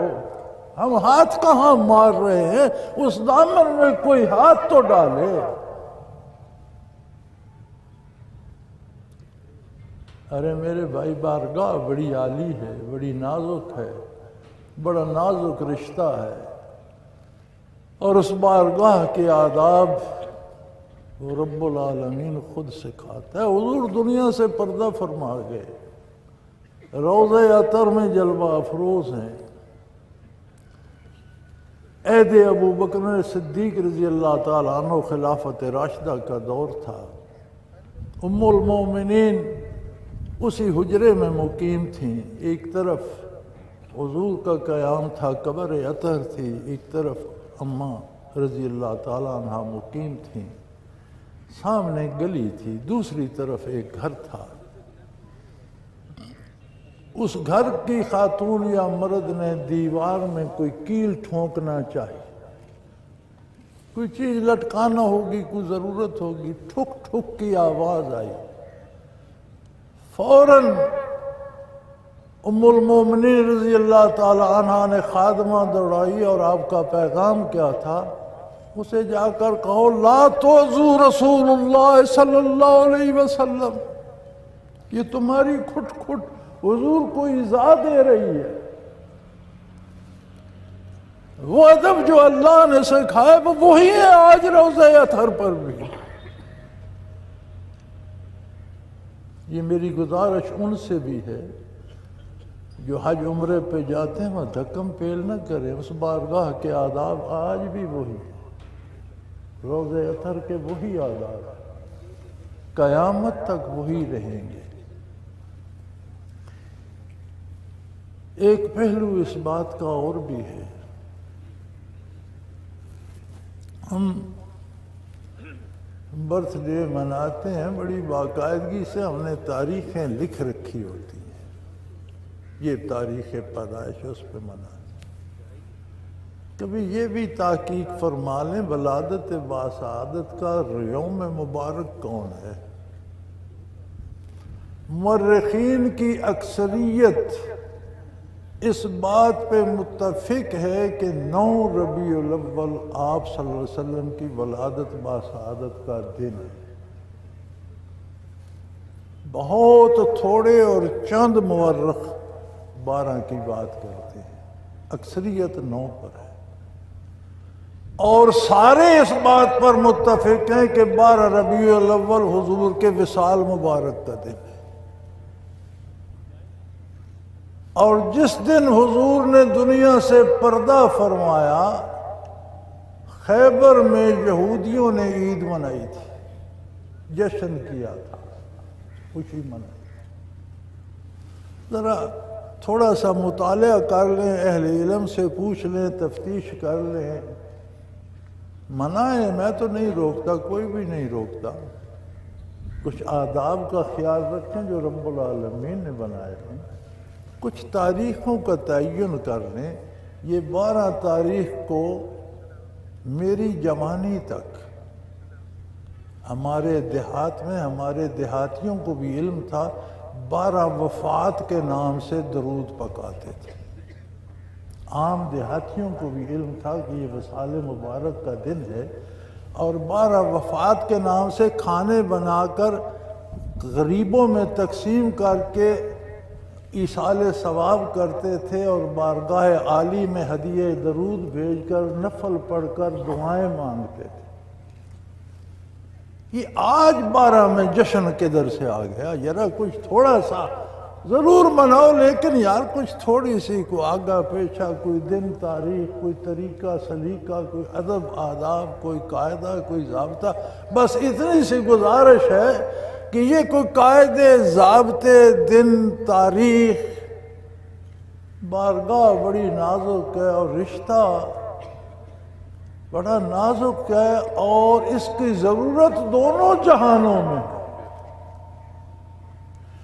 ہم ہاتھ کہاں مار رہے ہیں، اس دامن میں کوئی ہاتھ تو ڈالے۔ ارے میرے بھائی، بارگاہ بڑی عالی ہے، بڑی نازک ہے، بڑا نازک رشتہ ہے، اور اس بارگاہ کے آداب وہ رب العالمین خود سکھاتا ہے۔ حضور دنیا سے پردہ فرما گئے، روضہ عطر میں جلوہ افروز ہیں۔ عہد ابو بکر صدیق رضی اللہ تعالیٰ عنہ خلافت راشدہ کا دور تھا۔ ام المومنین اسی حجرے میں مقیم تھیں، ایک طرف حضور کا قیام تھا، قبر عطر تھی، ایک طرف اماں رضی اللہ تعالیٰ عنہ مقیم تھیں، سامنے گلی تھی، دوسری طرف ایک گھر تھا۔ اس گھر کی خاتون یا مرد نے دیوار میں کوئی کیل ٹھونکنا چاہی، کوئی چیز لٹکانا ہوگی، کوئی ضرورت ہوگی، ٹھک ٹھک کی آواز آئی۔ فوراً ام المومنین رضی اللہ تعالی عنہ نے خادمہ دوڑائی، اور آپ کا پیغام کیا تھا؟ اسے جا کر کہو لا توزو رسول اللہ صلی اللہ علیہ وسلم، یہ تمہاری کھٹ کھٹ حضور کو ایذا دے رہی ہے۔ وہ ادب جو اللہ نے سکھایا وہ وہی ہے آج روضہ اطہر پر بھی۔ یہ میری گزارش ان سے بھی ہے جو حج عمرے پہ جاتے ہیں، وہ دھکم پیل نہ کریں، اس بارگاہ کے آداب آج بھی وہی ہیں، روضہ اطہر کے وہی آداب، قیامت تک وہی رہیں گے۔ ایک پہلو اس بات کا اور بھی ہے، ہم برتھ ڈے مناتے ہیں، بڑی باقاعدگی سے ہم نے تاریخیں لکھ رکھی ہوتی ہیں، یہ تاریخ پیدائش اس پہ مناتے ہیں۔ کبھی یہ بھی تحقیق فرما لیں ولادت باسعادت کا یوم مبارک کون ہے؟ مورخین کی اکثریت اس بات پہ متفق ہے کہ 9 ربیع الاول آپ صلی اللہ علیہ وسلم کی ولادت باسعادت کا دن ہے۔ بہت تھوڑے اور چند مورخ 12 کی بات کرتے ہیں، اکثریت 9 پر ہے، اور سارے اس بات پر متفق ہیں کہ 12 ربیع الاول حضور کے وصال مبارک کا دن ہے۔ اور جس دن حضور نے دنیا سے پردہ فرمایا، خیبر میں یہودیوں نے عید منائی تھی، جشن کیا تھا، خوشی منائی۔ ذرا تھوڑا سا مطالعہ کر لیں، اہل علم سے پوچھ لیں، تفتیش کر لیں، منائیں، میں تو نہیں روکتا، کوئی بھی نہیں روکتا، کچھ آداب کا خیال رکھیں جو رب العالمین نے بنائے ہیں، کچھ تاریخوں کا تعین کر لیں۔ یہ 12 تاریخ کو میری جوانی تک ہمارے دیہات میں، ہمارے دیہاتیوں کو بھی علم تھا، 12 وفات کے نام سے درود پکاتے تھے۔ عام دیہاتیوں کو بھی علم تھا کہ یہ وصال مبارک کا دن ہے، اور 12 وفات کے نام سے کھانے بنا کر غریبوں میں تقسیم کر کے ایصال ثواب کرتے تھے اور بارگاہ عالی میں ہدیہ درود بھیج کر نفل پڑھ کر دعائیں مانگتے تھے۔ یہ آج 12 میں جشن کدھر سے آ گیا؟ ذرا کچھ تھوڑا سا ضرور مناؤ، لیکن یار کچھ تھوڑی سی کوئی آگا پیچھا، کوئی دن تاریخ، کوئی طریقہ سلیقہ، کوئی ادب آداب، کوئی قاعدہ، کوئی ضابطہ۔ بس اتنی سی گزارش ہے کہ یہ کوئی قاعدے، ضابطے، دن، تاریخ، بارگاہ بڑی نازک ہے اور رشتہ بڑا نازک ہے، اور اس کی ضرورت دونوں جہانوں میں۔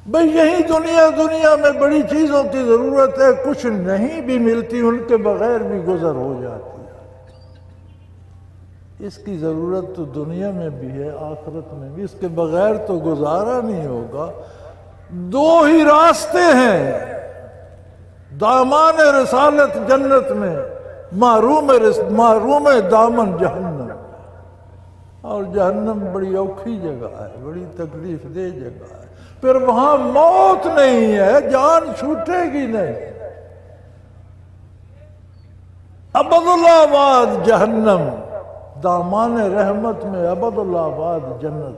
بھئی یہی دنیا میں بڑی چیزوں کی ضرورت ہے، کچھ نہیں بھی ملتی، ان کے بغیر بھی گزر ہو جاتی ہے۔ اس کی ضرورت تو دنیا میں بھی ہے، آخرت میں بھی، اس کے بغیر تو گزارا نہیں ہوگا۔ دو ہی راستے ہیں، دامان رسالت جنت میں، محروم دامن جہنم، اور جہنم بڑی اوکھی جگہ ہے، بڑی تکلیف دہ جگہ ہے۔ پھر وہاں موت نہیں ہے، جان چھوٹے گی نہیں۔ ابدالآباد جہنم، دامان رحمت میں ابدالآباد جنت۔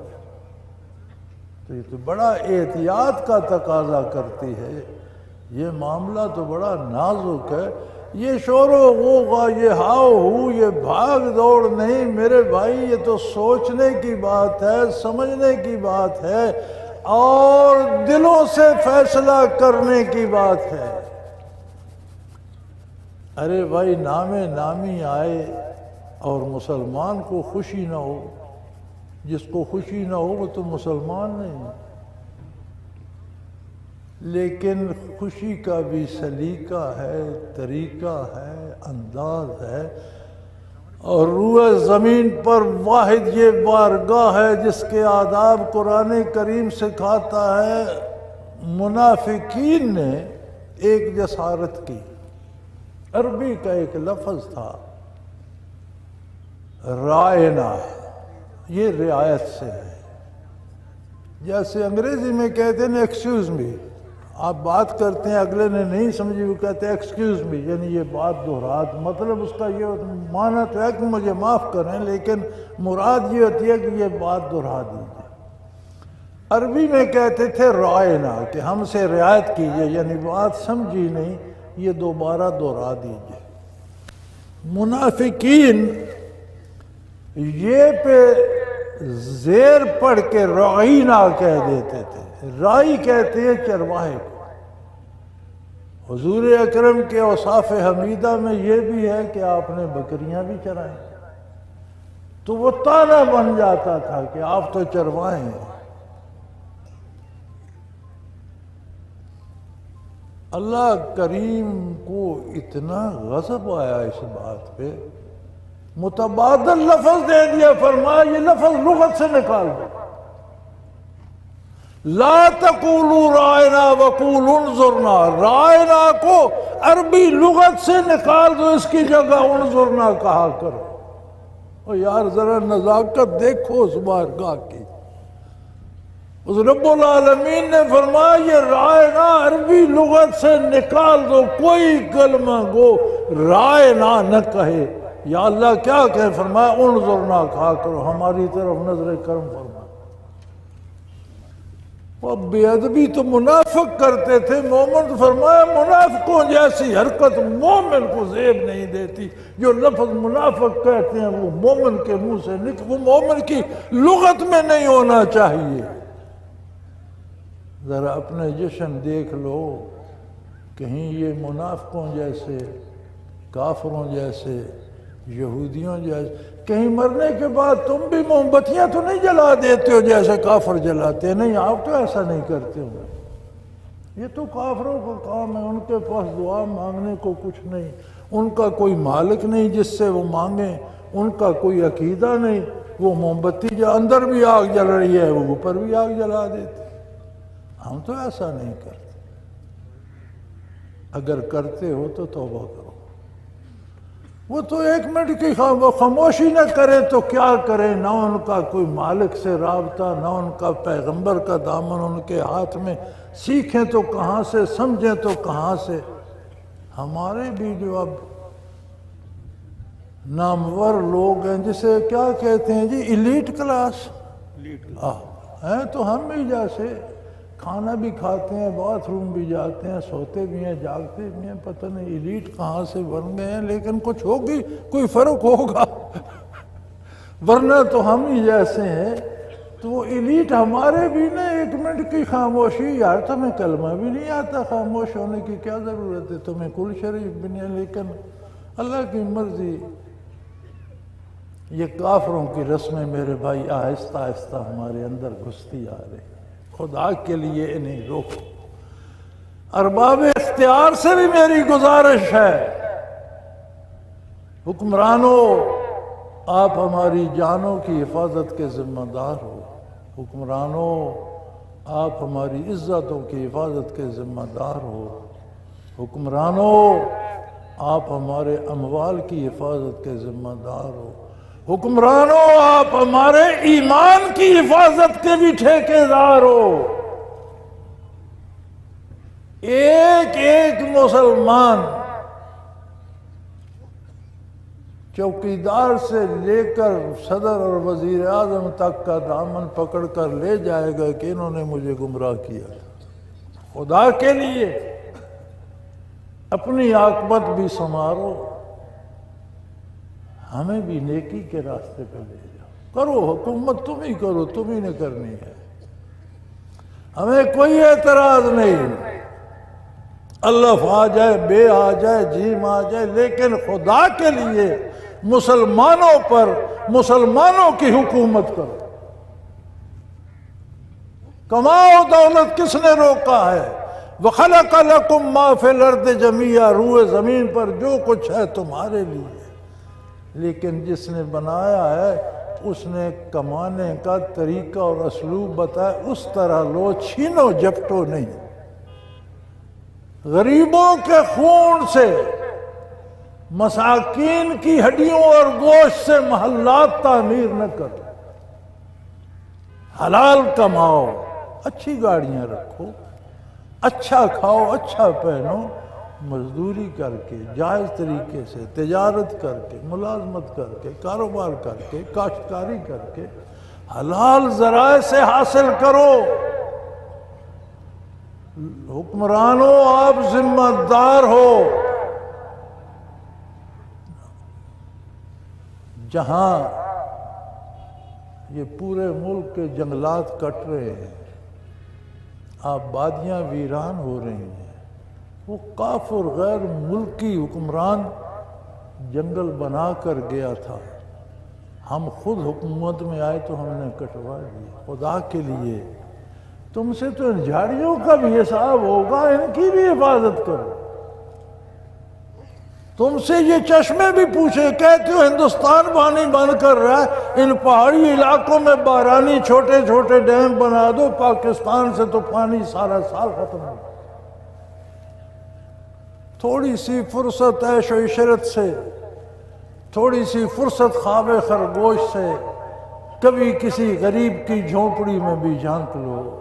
تو یہ تو بڑا احتیاط کا تقاضا کرتی ہے، یہ معاملہ تو بڑا نازک ہے۔ یہ شور و غوغا، یہ ہاؤ ہو، یہ بھاگ دوڑ نہیں میرے بھائی، یہ تو سوچنے کی بات ہے، سمجھنے کی بات ہے، اور دلوں سے فیصلہ کرنے کی بات ہے۔ ارے بھائی، نامی آئے اور مسلمان کو خوشی نہ ہو، جس کو خوشی نہ ہو وہ تو مسلمان نہیں۔ لیکن خوشی کا بھی سلیقہ ہے، طریقہ ہے، انداز ہے، اور روح زمین پر واحد یہ بارگاہ ہے جس کے آداب قرآن کریم سکھاتا ہے۔ منافقین نے ایک جسارت کی، عربی کا ایک لفظ تھا رائنا، یہ رعایت سے ہے۔ جیسے انگریزی میں کہتے ہیں ایکسکیوز می، آپ بات کرتے ہیں، اگلے نے نہیں سمجھی، وہ کہتے ہیں ایکسکیوز می، یعنی یہ بات دہرات، مطلب اس کا یہ معنی تو ہے کہ مجھے معاف کریں، لیکن مراد یہ ہوتی ہے کہ یہ بات دہرا دیجیے۔ عربی میں کہتے تھے رائنا، کہ ہم سے رعایت کیجئے، یعنی بات سمجھی نہیں، یہ دوبارہ دہرا دیجیے۔ منافقین یہ پہ زیر پڑھ کے رعینا کہہ دیتے تھے۔ رائی کہتے ہیں چرواہے کو۔ حضور اکرم کے اوصاف حمیدہ میں یہ بھی ہے کہ آپ نے بکریاں بھی چرائیں، تو وہ طعنہ بن جاتا تھا کہ آپ تو چرواہے ہیں۔ اللہ کریم کو اتنا غضب آیا اس بات پہ، متبادل لفظ دے دیا، فرمایا یہ لفظ لغت سے نکال دو، لا تقولوا رائنا وقولوا انظرنا۔ رائنا کو عربی لغت سے نکال دو، اس کی جگہ انظرنا کہا کرو۔ اور یار ذرا نزاکت دیکھو اس بارگاہ کی۔ اس رب العالمین نے فرمایا یہ رائنا عربی لغت سے نکال دو، کوئی کلمہ گو رائنا نہ کہے۔ یا اللہ کیا کہے؟ فرمایا انظرنا کہا کرو، ہماری طرف نظر کرم فرما۔ وہ بے ادبی تو منافق کرتے تھے، مومن تو فرمایا منافقوں جیسی حرکت مومن کو زیب نہیں دیتی۔ جو لفظ منافق کہتے ہیں وہ مومن کے منہ سے وہ مومن کی لغت میں نہیں ہونا چاہیے۔ ذرا اپنے جشن دیکھ لو، کہیں یہ منافقوں جیسے، کافروں جیسے، یہودیوں جیسے، کہیں مرنے کے بعد تم بھی موم بتیاں تو نہیں جلا دیتے ہو جیسے کافر جلاتے ہیں؟ نہیں، آپ تو ایسا نہیں کرتے ہو۔ یہ تو کافروں کا کام ہے، ان کے پاس دعا مانگنے کو کچھ نہیں، ان کا کوئی مالک نہیں جس سے وہ مانگیں، ان کا کوئی عقیدہ نہیں۔ وہ موم بتی جو اندر بھی آگ جل رہی ہے وہ اوپر بھی آگ جلا دیتے۔ ہم تو ایسا نہیں کرتے۔ اگر کرتے ہو تو توبہ کرو۔ وہ تو ایک منٹ کی خاموشی نہ کرے تو کیا کریں؟ نہ ان کا کوئی مالک سے رابطہ، نہ ان کا پیغمبر کا دامن ان کے ہاتھ میں، سیکھیں تو کہاں سے، سمجھیں تو کہاں سے؟ ہمارے بھی جو اب نامور لوگ ہیں، جسے کیا کہتے ہیں جی، ایلیٹ کلاس ہیں، تو ہم بھی جیسے کھانا بھی کھاتے ہیں، باتھ روم بھی جاتے ہیں، سوتے بھی ہیں، جاگتے بھی ہیں، پتہ نہیں ایلیٹ کہاں سے بن گئے ہیں، لیکن کچھ ہوگی، کوئی فرق ہوگا، ورنہ تو ہم ہی جیسے ہیں۔ تو وہ ایلیٹ ہمارے بھی نا، ایک منٹ کی خاموشی، یار تمہیں کلمہ بھی نہیں آتا، خاموش ہونے کی کیا ضرورت ہے، تمہیں کل شریف بھی نہیں ہے، لیکن اللہ کی مرضی۔ یہ کافروں کی رسمیں میرے بھائی آہستہ آہستہ ہمارے اندر گھستی آ رہی ہیں، خدا کے لیے انہیں روکو۔ ارباب اختیار سے بھی میری گزارش ہے، حکمرانوں آپ ہماری جانوں کی حفاظت کے ذمہ دار ہو، حکمرانوں آپ ہماری عزتوں کی حفاظت کے ذمہ دار ہو، حکمرانوں آپ ہمارے اموال کی حفاظت کے ذمہ دار ہو، حکمرانوں آپ ہمارے ایمان کی حفاظت کے بھی ٹھیکیدار ہو۔ ایک ایک مسلمان چوکیدار سے لے کر صدر اور وزیر اعظم تک کا دامن پکڑ کر لے جائے گا کہ انہوں نے مجھے گمراہ کیا۔ خدا کے لیے اپنی عاقبت بھی سنوارو، ہمیں بھی نیکی کے راستے پہ لے جاؤ، کرو حکومت تم ہی کرو، تم ہی نے کرنی ہے، ہمیں کوئی اعتراض نہیں، الف آ جائے، بے آ جائے، جیم آ جائے، لیکن خدا کے لیے مسلمانوں پر مسلمانوں کی حکومت کرو۔ کماؤ دولت کس نے روکا ہے؟ وَخَلَقَ لَكُم مَّا فِي الْأَرْضِ جَمِيعًا، روئے زمین پر جو کچھ ہے تمہارے لیے، لیکن جس نے بنایا ہے اس نے کمانے کا طریقہ اور اسلوب بتایا، اس طرح لو، چھینو جھپٹو نہیں۔ غریبوں کے خون سے، مساکین کی ہڈیوں اور گوشت سے محلات تعمیر نہ کرو، حلال کماؤ، اچھی گاڑیاں رکھو، اچھا کھاؤ، اچھا پہنو، مزدوری کر کے، جائز طریقے سے، تجارت کر کے، ملازمت کر کے، کاروبار کر کے، کاشتکاری کر کے، حلال ذرائع سے حاصل کرو۔ حکمرانوں آپ ذمہ دار ہو، جہاں یہ پورے ملک کے جنگلات کٹ رہے ہیں، آبادیاں ویران ہو رہی ہیں، وہ کافر غیر ملکی حکمران جنگل بنا کر گیا تھا، ہم خود حکومت میں آئے تو ہم نے کٹوا دیا۔ خدا کے لیے تم سے تو ان جھاڑیوں کا بھی حساب ہوگا، ان کی بھی حفاظت کرو۔ تم سے یہ چشمے بھی پوچھے، کہتے ہو ہندوستان پانی بند کر رہا ہے، ان پہاڑی علاقوں میں بارانی چھوٹے چھوٹے ڈیم بنا دو، پاکستان سے تو پانی سارا سال ختم ہو۔ تھوڑی سی فرصت عیش و عشرت سے، تھوڑی سی فرصت خواب خرگوش سے، کبھی کسی غریب کی جھونپڑی میں بھی جھانک لو،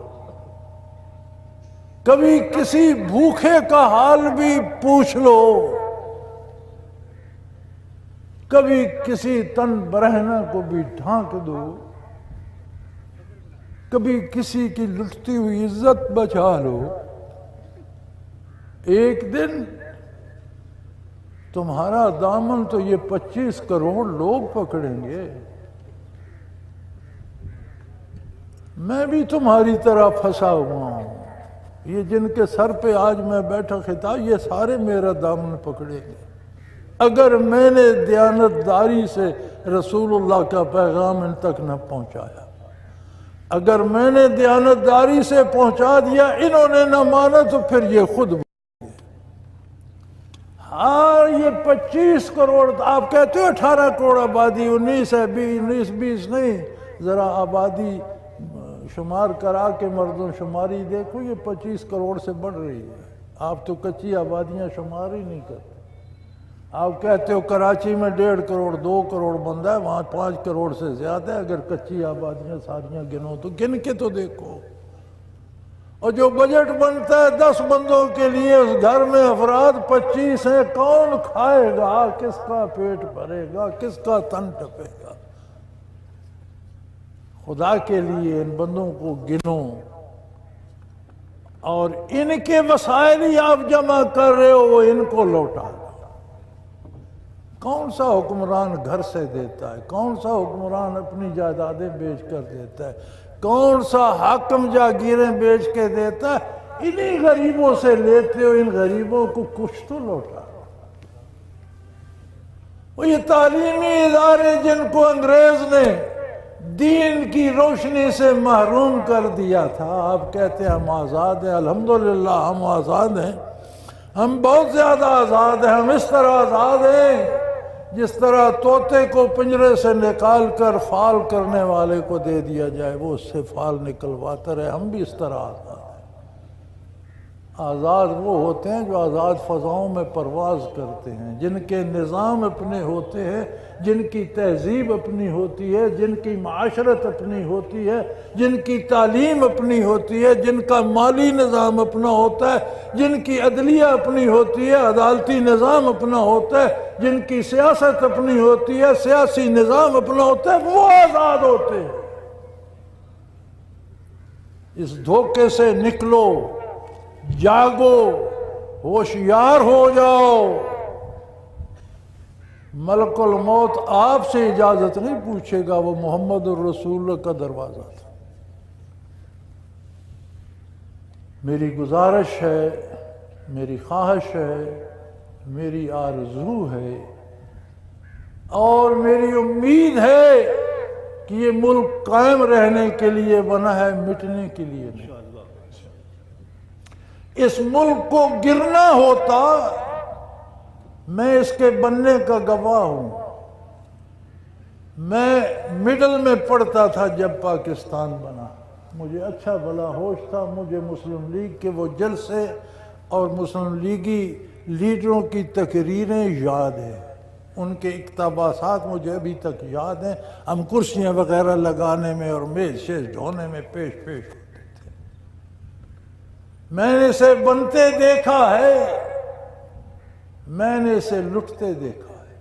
کبھی کسی بھوکے کا حال بھی پوچھ لو، کبھی کسی تن برہنہ کو بھی ڈھانک دو، کبھی کسی کی لٹتی ہوئی عزت بچا لو۔ ایک دن تمہارا دامن تو یہ 25 کروڑ لوگ پکڑیں گے۔ میں بھی تمہاری طرح پھنسا ہوا ہوں، یہ جن کے سر پہ آج میں بیٹھا خطاب، یہ سارے میرا دامن پکڑیں گے اگر میں نے دیانتداری سے رسول اللہ کا پیغام ان تک نہ پہنچایا۔ اگر میں نے دیانتداری سے پہنچا دیا، انہوں نے نہ مانا، تو پھر یہ خود ہاں یہ 25 کروڑ، آپ کہتے ہو 18 کروڑ آبادی، 19 ہے، 20 نہیں، ذرا آبادی شمار کرا کے مردم شماری دیکھو، یہ 25 کروڑ سے بڑھ رہی ہے۔ آپ تو کچی آبادیاں شمار ہی نہیں کرتے۔ آپ کہتے ہو کراچی میں 1.5 کروڑ 2 کروڑ بندہ ہے، وہاں 5 کروڑ سے زیادہ ہے، اگر کچی آبادیاں ساریاں گنو تو گن کے تو دیکھو۔ اور جو بجٹ بنتا ہے 10 بندوں کے لیے، اس گھر میں افراد 25 ہیں، کون کھائے گا؟ کس کا پیٹ بھرے گا؟ کس کا تن ٹپے گا؟ خدا کے لیے ان بندوں کو گنو، اور ان کے وسائل ہی آپ جمع کر رہے ہو، وہ ان کو لوٹا دو۔ کون سا حکمران گھر سے دیتا ہے؟ کون سا حکمران اپنی جائیدادیں بیچ کر دیتا ہے؟ کون سا حاکم جاگیریں بیچ کے دیتا ہے؟ انہی غریبوں سے لیتے ہو، ان غریبوں کو کچھ تو لوٹا۔ وہ یہ تعلیمی ادارے جن کو انگریز نے دین کی روشنی سے محروم کر دیا تھا، آپ کہتے ہیں ہم آزاد ہیں۔ الحمدللہ ہم آزاد ہیں، ہم بہت زیادہ آزاد ہیں۔ ہم اس طرح آزاد ہیں جس طرح طوطے کو پنجرے سے نکال کر فال کرنے والے کو دے دیا جائے، وہ اس سے فال نکلواتا رہے۔ ہم بھی اس طرح آزاد ہیں۔ آزاد وہ ہوتے ہیں جو آزاد فضاؤں میں پرواز کرتے ہیں، جن کے نظام اپنے ہوتے ہیں، جن کی تہذیب اپنی ہوتی ہے، جن کی معاشرت اپنی ہوتی ہے، جن کی تعلیم اپنی ہوتی ہے، جن کا مالی نظام اپنا ہوتا ہے، جن کی عدلیہ اپنی ہوتی ہے، عدالتی نظام اپنا ہوتا ہے، جن کی سیاست اپنی ہوتی ہے، سیاسی نظام اپنا ہوتا ہے، وہ آزاد ہوتے ہیں۔ اس دھوکے سے نکلو، جاگو، ہوشیار ہو جاؤ۔ ملک الموت آپ سے اجازت نہیں پوچھے گا، وہ محمد الرسول اللہ کا دروازہ تھا۔ میری گزارش ہے، میری خواہش ہے، میری آرزو ہے، اور میری امید ہے کہ یہ ملک قائم رہنے کے لیے بنا ہے، مٹنے کے لیے نہیں۔ اس ملک کو گرنا ہوتا، میں اس کے بننے کا گواہ ہوں۔ میں مڈل میں پڑھتا تھا جب پاکستان بنا، مجھے اچھا بھلا ہوش تھا، مجھے مسلم لیگ کے وہ جلسے اور مسلم لیگی لیڈروں کی تقریریں یاد ہیں، ان کے اقتباسات مجھے ابھی تک یاد ہیں۔ ہم کرسیاں وغیرہ لگانے میں اور میز شیز ڈھونے میں پیش ہوتے تھے۔ میں نے اسے بنتے دیکھا ہے، میں نے اسے لٹتے دیکھا ہے۔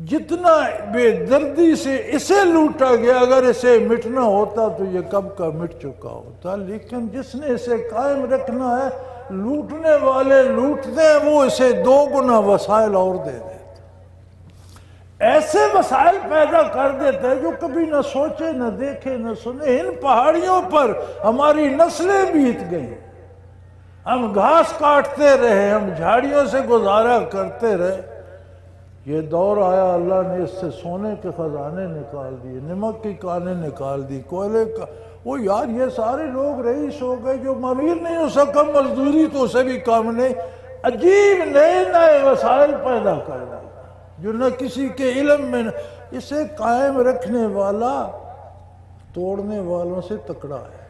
جتنا بے دردی سے اسے لوٹا گیا، اگر اسے مٹنا ہوتا تو یہ کب کا مٹ چکا ہوتا، لیکن جس نے اسے قائم رکھنا ہے، لوٹنے والے لوٹتے ہیں، وہ اسے 2 گنا وسائل اور دے دیتے، ایسے وسائل پیدا کر دیتے ہیں جو کبھی نہ سوچے، نہ دیکھے، نہ سنے۔ ان پہاڑیوں پر ہماری نسلیں بیت گئیں، ہم گھاس کاٹتے رہے، ہم جھاڑیوں سے گزارا کرتے رہے۔ یہ دور آیا، اللہ نے اس سے سونے کے خزانے نکال دیے، نمک کی کانیں نکال دی، کوئلے کا۔ وہ یار یہ سارے لوگ رئیس ہو گئے، جو امیر نہیں ہو سکا مزدوری تو اسے بھی کام نہیں۔ عجیب نئے نئے وسائل پیدا کر دیا جو نہ کسی کے علم میں، اسے قائم رکھنے والا توڑنے والوں سے تکڑا ہے۔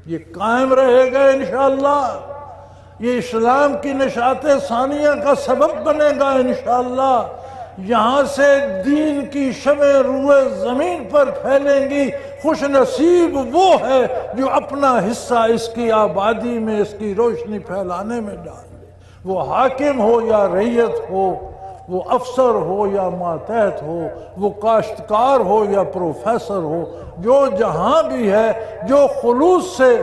یہ قائم رہے گا انشاءاللہ، یہ اسلام کی نشاط ثانیہ کا سبب بنے گا انشاءاللہ۔ یہاں سے دین کی شمع روئے زمین پر پھیلیں گی۔ خوش نصیب وہ ہے جو اپنا حصہ اس کی آبادی میں، اس کی روشنی پھیلانے میں ڈال دے، وہ حاکم ہو یا رعیت ہو، وہ افسر ہو یا ماتحت ہو، وہ کاشتکار ہو یا پروفیسر ہو، جو جہاں بھی ہے، جو خلوص سے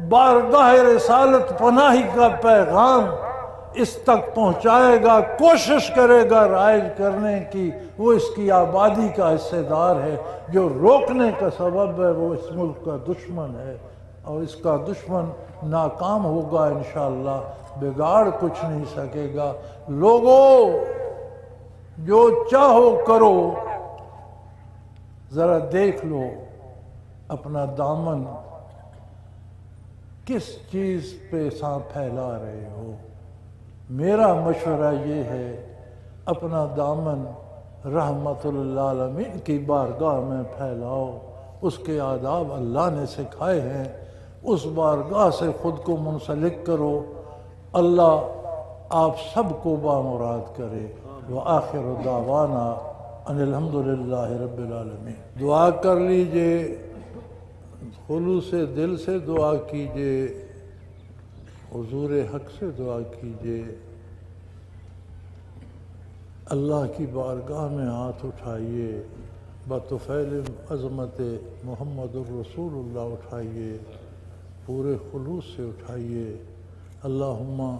بارگاہ رسالت پناہی کا پیغام اس تک پہنچائے گا، کوشش کرے گا رائج کرنے کی، وہ اس کی آبادی کا حصہ دار ہے۔ جو روکنے کا سبب ہے وہ اس ملک کا دشمن ہے، اور اس کا دشمن ناکام ہوگا انشاءاللہ، بگاڑ کچھ نہیں سکے گا۔ لوگوں، جو چاہو کرو، ذرا دیکھ لو اپنا دامن کس چیز پہ پھیلا رہے ہو۔ میرا مشورہ یہ ہے، اپنا دامن رحمت للعالمین کی بارگاہ میں پھیلاؤ، اس کے آداب اللہ نے سکھائے ہیں، اس بارگاہ سے خود کو منسلک کرو۔ اللہ آپ سب کو بامراد کرے۔ وآخر دعوانا ان الحمدللہ رب العالمین۔ دعا کر لیجئے، خلوص دل سے دعا کیجئے، حضور حق سے دعا کیجئے، اللہ کی بارگاہ میں ہاتھ اٹھائیے، بطفیل عظمت محمد الرسول اللہ اٹھائیے، پورے خلوص سے اٹھائیے۔ اللہم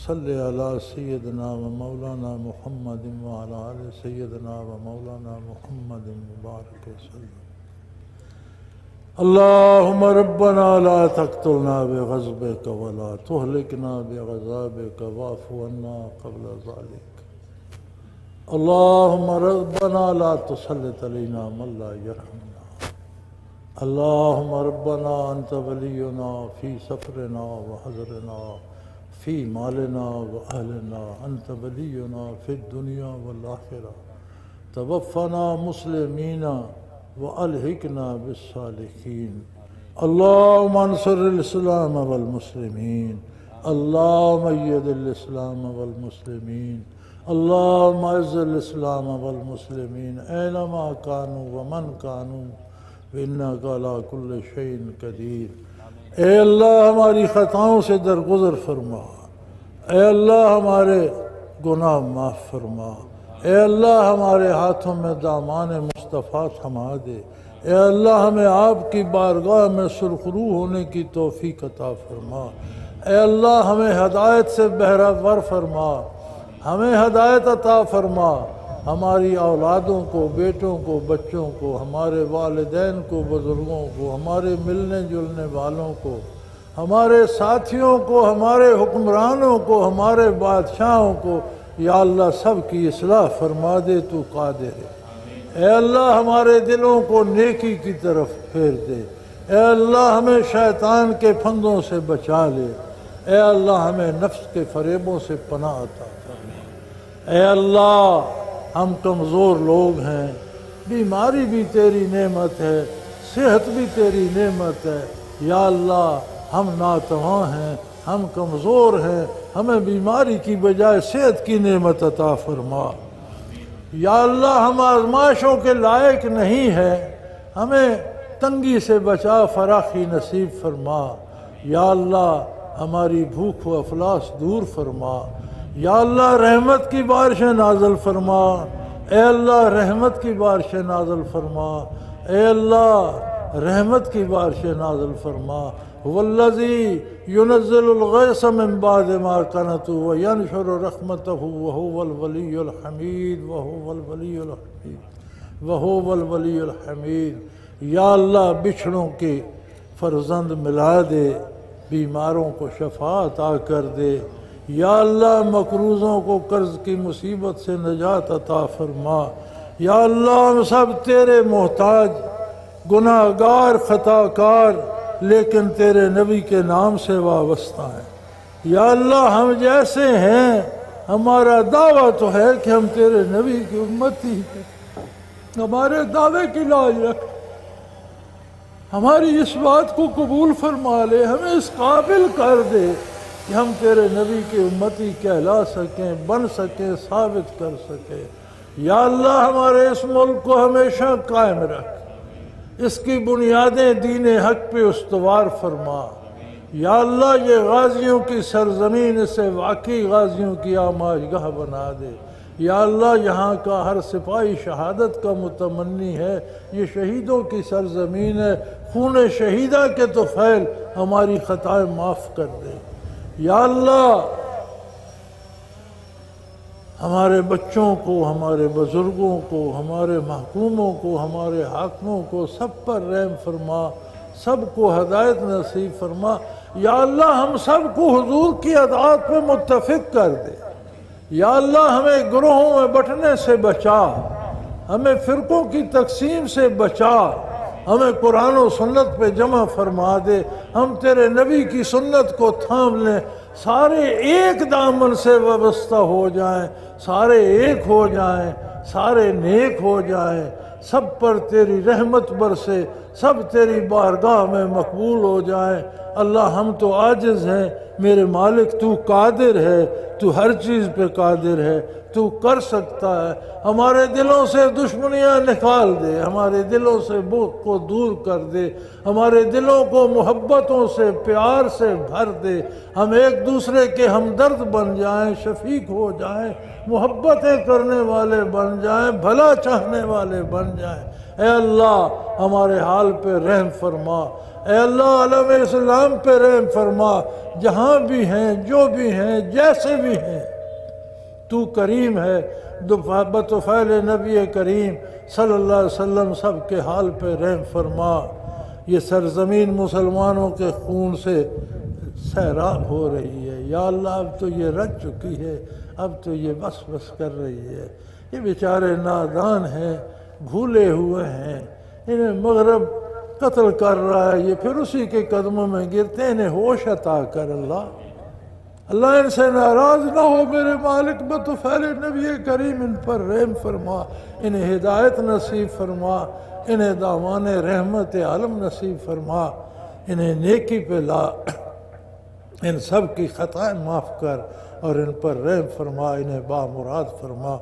صلی علی سیدنا و مولانا محمد وعلی آل سیدنا و مولانا محمد مبارک وسلم۔ اللہم ربنا لا تقتلنا بغضبک ولا تہلکنا بغضابک واعف عنا قبل ذلك۔ اللہم ربنا لا تسلط علینا من لا یرحمنا۔ اللہم ربنا انت ولینا فی سفرنا و حضرنا فی مالنا و اہلنا، انت ولینا فی الدنیا والآخرہ، توفنا مسلمین و الحقنا بالصالحین۔ اللہم انصر الاسلام والمسلمین، اللہم اید الاسلام والمسلمین، اللہم اعز الاسلام والمسلمین اینما کانوا ومن کانوا وانک علی کل شیء قدیر۔ اے اللہ ہماری خطاؤں سے درگزر فرما، اے اللہ ہمارے گناہ معاف فرما، اے اللہ ہمارے ہاتھوں میں دامان مصطفیٰ تھما دے، اے اللہ ہمیں آپ کی بارگاہ میں سرخرو ہونے کی توفیق عطا فرما، اے اللہ ہمیں ہدایت سے بہرہ فرما، ہمیں ہدایت عطا فرما، ہماری اولادوں کو، بیٹوں کو، بچوں کو، ہمارے والدین کو، بزرگوں کو، ہمارے ملنے جلنے والوں کو، ہمارے ساتھیوں کو، ہمارے حکمرانوں کو، ہمارے بادشاہوں کو، یا اللہ سب کی اصلاح فرما دے، تو قادر ہے۔ اے اللہ ہمارے دلوں کو نیکی کی طرف پھیر دے، اے اللہ ہمیں شیطان کے پھندوں سے بچا لے، اے اللہ ہمیں نفس کے فریبوں سے پناہ عطا فرما۔ اے اللہ ہم کمزور لوگ ہیں، بیماری بھی تیری نعمت ہے، صحت بھی تیری نعمت ہے، یا اللہ ہم ناتواں ہیں، ہم کمزور ہیں، ہمیں بیماری کی بجائے صحت کی نعمت عطا فرما۔ یا اللہ ہم آزمائشوں کے لائق نہیں ہیں، ہمیں تنگی سے بچا، فراخی نصیب فرما۔ یا اللہ ہماری بھوک و افلاس دور فرما، یا اللہ رحمت کی بارشیں نازل فرما، اے اللہ رحمت کی بارشیں نازل فرما، اے اللہ رحمت کی بارشیں نازل فرما۔ والذی ينزل الغیث من بعد ما قنطوا وینشر رحمتہ وهو الولی الحمید وهو الولی الحمید وهو الولی الحمید۔ یا اللہ بچھڑوں کے فرزند ملا دے، بیماروں کو شفا عطا کر دے، یا اللہ مقروضوں کو قرض کی مصیبت سے نجات عطا فرما۔ یا اللہ ہم سب تیرے محتاج، گناہ گار، خطا کار، لیکن تیرے نبی کے نام سے وابستہ ہیں۔ یا اللہ ہم جیسے ہیں، ہمارا دعویٰ تو ہے کہ ہم تیرے نبی کی امتی ہیں، ہمارے دعوے کی لاج رکھ، ہماری اس بات کو قبول فرما لے، ہمیں اس قابل کر دے کہ ہم تیرے نبی کی امتی کہلا سکیں، بن سکیں، ثابت کر سکیں۔ یا اللہ ہمارے اس ملک کو ہمیشہ قائم رکھ، اس کی بنیادیں دین حق پہ استوار فرما۔ یا اللہ یہ غازیوں کی سرزمین، اسے واقعی غازیوں کی آماجگاہ بنا دے۔ یا اللہ یہاں کا ہر سپاہی شہادت کا متمنی ہے، یہ شہیدوں کی سرزمین ہے، خون شہیدہ کے طفیل ہماری خطائیں معاف کر دے۔ یا اللہ ہمارے بچوں کو، ہمارے بزرگوں کو، ہمارے محکوموں کو، ہمارے حاکموں کو، سب پر رحم فرما، سب کو ہدایت نصیب فرما۔ یا اللہ ہم سب کو حضور کی اطاعت پہ متفق کر دے۔ یا اللہ ہمیں گروہوں میں بٹنے سے بچا، ہمیں فرقوں کی تقسیم سے بچا، ہمیں قرآن و سنت پہ جمع فرما دے، ہم تیرے نبی کی سنت کو تھام لیں، سارے ایک دامن سے وابستہ ہو جائیں، سارے ایک ہو جائیں، سارے نیک ہو جائیں، سب پر تیری رحمت برسے، سب تیری بارگاہ میں مقبول ہو جائیں۔ اللہ ہم تو عاجز ہیں، میرے مالک تو قادر ہے، تو ہر چیز پہ قادر ہے، تو کر سکتا ہے۔ ہمارے دلوں سے دشمنیاں نکال دے، ہمارے دلوں سے بغض کو دور کر دے، ہمارے دلوں کو محبتوں سے پیار سے بھر دے، ہم ایک دوسرے کے ہمدرد بن جائیں، شفیق ہو جائیں، محبتیں کرنے والے بن جائیں، بھلا چاہنے والے بن جائیں۔ اے اللہ ہمارے حال پہ رحم فرما، اے اللہ عالم اسلام پہ رحم فرما، جہاں بھی ہیں، جو بھی ہیں، جیسے بھی ہیں، تو کریم ہے۔ بطفیل نبی کریم صلی اللہ علیہ وسلم سب کے حال پہ رحم فرما۔ یہ سرزمین مسلمانوں کے خون سے سیراب ہو رہی ہے، یا اللہ اب تو یہ رج چکی ہے، اب تو یہ بس بس کر رہی ہے۔ یہ بیچارے نادان ہیں، بھولے ہوئے ہیں، انہیں مغرب قتل کر رہا ہے، یہ پھر اسی کے قدموں میں گرتے ہیں، انہیں ہوش عطا کر اللہ۔ اللہ ان سے ناراض نہ ہو میرے مالک، بطفیل نبی کریم ان پر رحم فرما، انہیں ہدایت نصیب فرما، انہیں دامان رحمت عالم نصیب فرما، انہیں نیکی پہ لا، ان سب کی خطائیں معاف کر اور ان پر رحم فرما، انہیں بامراد فرما۔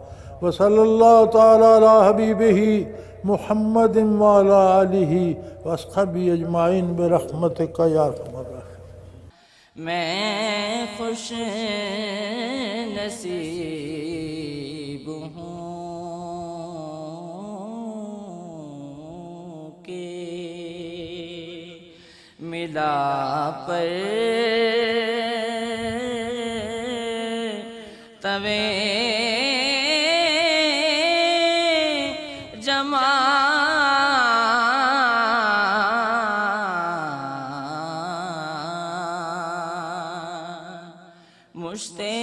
وصلی اللہ تعالی علی حبیبہ محمد وعلی آلہ واصحابہ اجمعین برحمتک یا ارحم الراحمین۔ میں خوش نصیب ہوں کہ ملا پر توے جمع مشتے